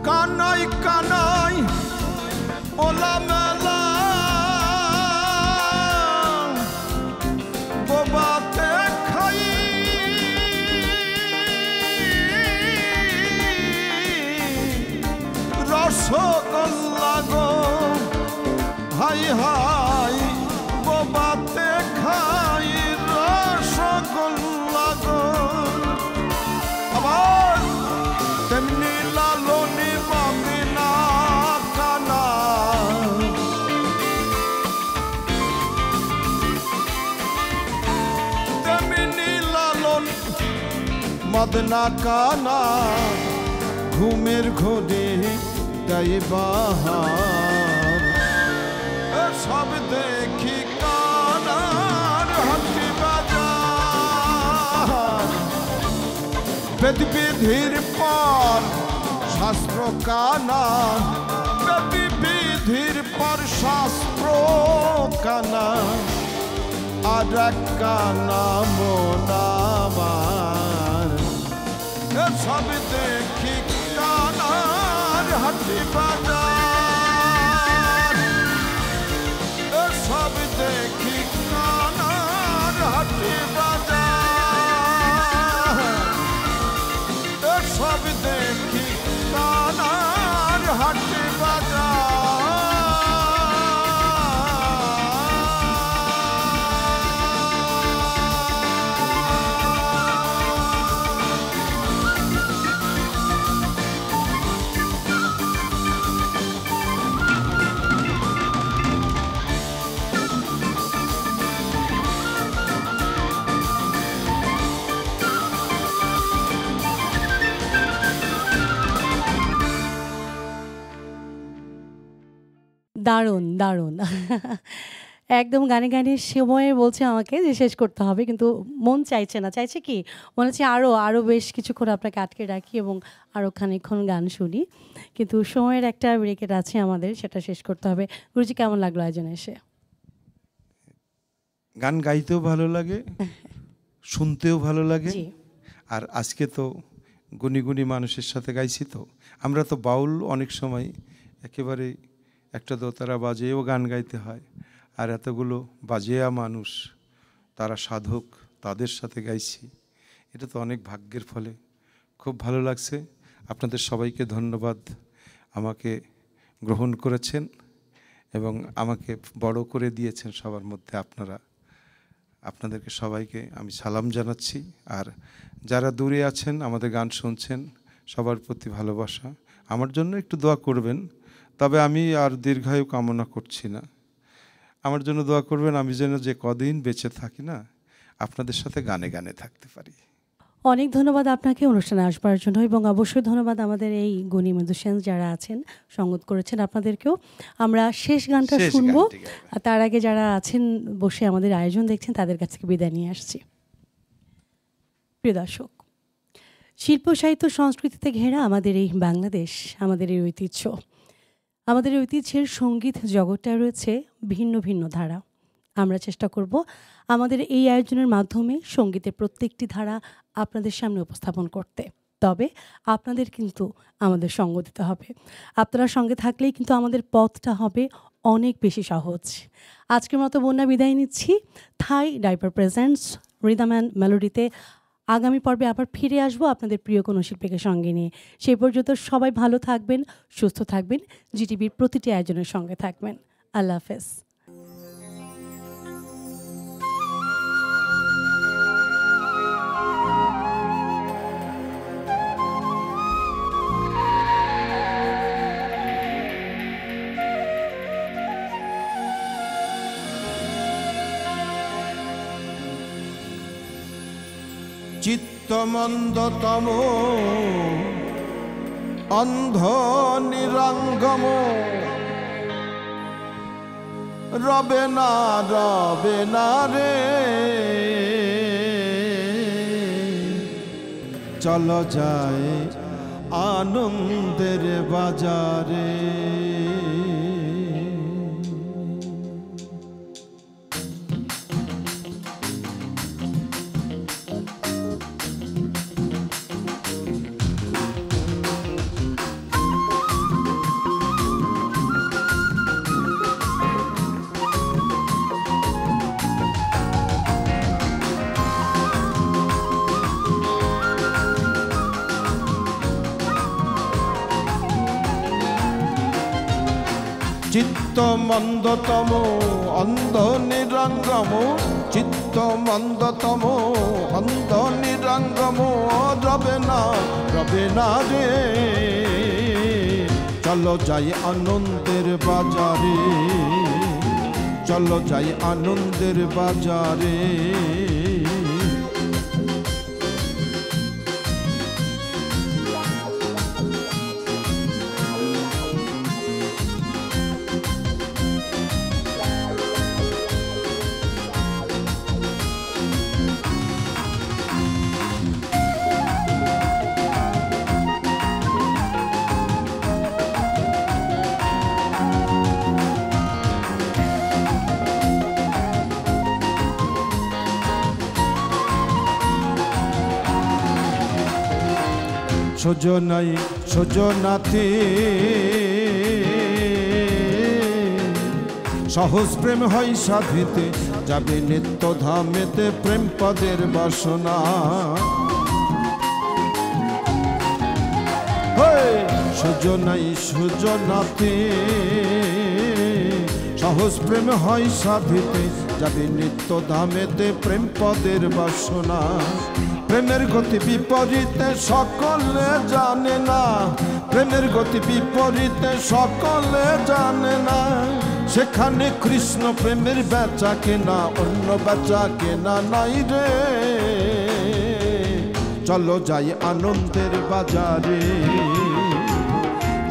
কানাই কানাই ওলা মেলা বোবাতে খাই রসগোল্লা গো হাই হাই বোবাতে খাই রসগোল্লা গো আবার তেমনি লালনি মদিনা কানা তেমনি লালন মদিনা কানা ঘুমের ঘোরে তাই বাহার সব দেখি কানার হাটি বাজার বেদ বিধির পর শাস্ত্র কানা বেদ বিধির পর শাস্ত্র কানা আর এক কানা মোনামার সব দেখি কানার হাটি বাজার সব দেখি কানার হাটি বাজার সব দেখি কানার হাটি বাজার দারুণ, দারুণ। একদম গানে, গানে সময় বলছে আমাকে যে শেষ করতে হবে। কিন্তু মন চাইছে না। চাইছে কি? মনে হচ্ছে আরো বেশ কিছুক্ষণ আপনাকে আটকে রাখি এবং আরো খানিকক্ষণ গান শুনি। কিন্তু সময়ের একটা ব্রেকেট আছে আমাদের, সেটা শেষ করতে হবে। গুরুজি কেমন লাগলো আয়োজনে এসে? গান গাইতেও ভালো লাগে, শুনতেও ভালো লাগে। জি। আর আজকে তো গুণী গুণী মানুষের সাথে গাইছি তো। আমরা তো বাউল অনেক সময় একেবারে একটা দোতারা বাজিয়েও গান গাইতে হয়। আর এতগুলো বাজিয়া মানুষ, তারা সাধক, তাদের সাথে গাইছি। এটা তো অনেক ভাগ্যের ফলে। খুব ভালো লাগছে। আপনাদের সবাইকে ধন্যবাদ, আমাকে গ্রহণ করেছেন এবং আমাকে বড় করে দিয়েছেন সবার মধ্যে আপনারা। আপনাদেরকে সবাইকে আমি সালাম জানাচ্ছি। আর যারা দূরে আছেন আমাদের গান শুনছেন, সবার প্রতি ভালোবাসা। আমার জন্য একটু দোয়া করবেন, তবে আমি আর দীর্ঘায়ু কামনা করছি না। আমার জন্য দোয়া করবেন, আমি যেন যে কদিন বেঁচে থাকি না, আপনাদের সাথে গানে গানে থাকতে পারি। অনেক ধন্যবাদ আপনাকে অনুষ্ঠানে আসবার জন্য এবং অবশ্যই ধন্যবাদ আমাদের এই গুণী মিউজিশিয়ানস যারা আছেন, সঙ্গত করেছেন আপনাদেরকেও। আমরা শেষ গানটা শেষ শুনবো। গানটি গাইবেন। আর তার আগে যারা আছেন বসে আমাদের আয়োজন দেখছেন তাদের কাছ থেকে বিদায় নিয়ে আসছি। প্রিয় দর্শক, শিল্প সাহিত্য সংস্কৃতিতে ঘেরা আমাদের এই বাংলাদেশ, আমাদের এই ঐতিহ্য, আমাদের এই ঐতিহ্যের সঙ্গীত জগৎটা রয়েছে ভিন্ন ভিন্ন ধারা। আমরা চেষ্টা করব আমাদের এই আয়োজনের মাধ্যমে সঙ্গীতের প্রত্যেকটি ধারা আপনাদের সামনে উপস্থাপন করতে। তবে আপনাদের কিন্তু আমাদের সঙ্গ দিতে হবে। আপনারা সঙ্গে থাকলেই কিন্তু আমাদের পথটা হবে অনেক বেশি সহজ। আজকের মতো বন্যা বিদায় নিচ্ছি। থাই ডাইপার প্রেজেন্টস রিদম অ্যান্ড মেলোডিতে আগামী পর্বে আবার ফিরে আসবো আপনাদের প্রিয় কোনো শিল্পীকে সঙ্গে নিয়ে। সেই পর্যন্ত সবাই ভালো থাকবেন, সুস্থ থাকবেন, জিটিভির প্রতিটি আয়োজনের সঙ্গে থাকবেন। আল্লাহ হাফেজ। চিত্তমন্দতম অন্ধ নিরঙ্গম রবে না রে, চলো যায় আনন্দের বাজারে। চিত্ত মন্দতম অন্ধ নিরঙ্গম, চিত্ত মন্দতম অন্ধ নিরঙ্গম রবে না রে, চলো যাই আনন্দের বাজারে, চলো যাই আনন্দের বাজারে। সুজনাই সুজনাতে সহজ প্রেম হয় সাধিতে, যাবে নিত্য ধামেতে প্রেম পদের বাসনা। সুজনাই সুজনাতে সহজ প্রেম হয় সাধিতে, যাবে নিত্য ধামেতে প্রেম পদের বাসনা। প্রেমের গতি বিপরীতে সকলে জানে না, প্রেমের গতি বিপরীতে সকলে জানে না। সেখানে কৃষ্ণ প্রেমের বেচা কেনা, অন্য বেচা কেনা নাই রে, চলো যাই আনন্দের বাজারে,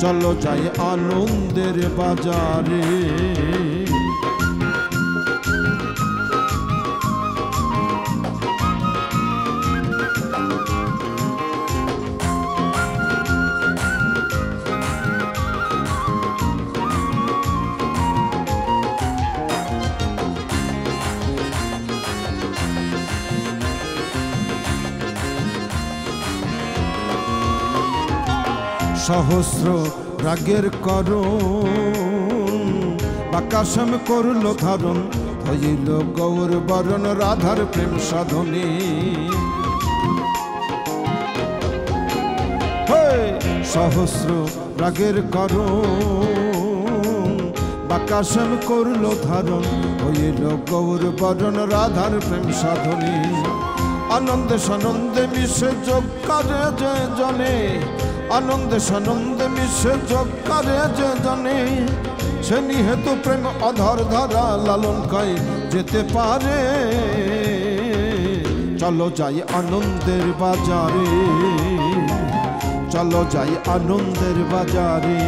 চলো যাই আনন্দের বাজারে। সহস্র রাগের করুণ বাকাশম করল ধারণ, হইল গৌর বরণ রাধার প্রেম সাধনে। সহস্র রাগের করুণ বাকাশম করল ধারণ, হইল গৌর বরণ রাধার প্রেম সাধনে। আনন্দে সানন্দে মিশে যোগ করে যে জনে, আনন্দে সানন্দে মিশে যোগ করে যে জনে, সে নিহেতু প্রেম অধর ধারা লালন কয় যেতে পারে। চলো যাই আনন্দের বাজারে, চলো যাই আনন্দের বাজারে।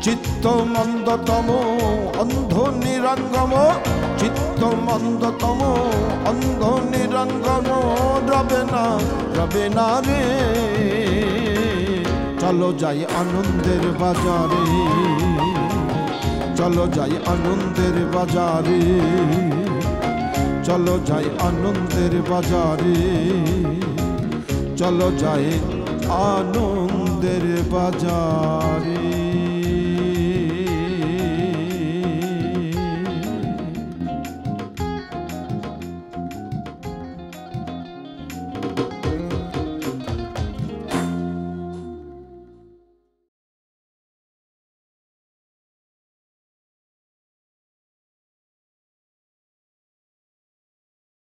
চিত্ত মন্দতম অন্ধ নিরঙ্গম, চিত্ত মন্দতম অন্ধ নিরঙ্গম, রবে না রবে না রে। চলো যাই আনন্দের বাজারে, চলো যাই আনন্দের বাজারে, চলো যাই আনন্দের বাজারে, চলো যাই আনন্দের বাজারে।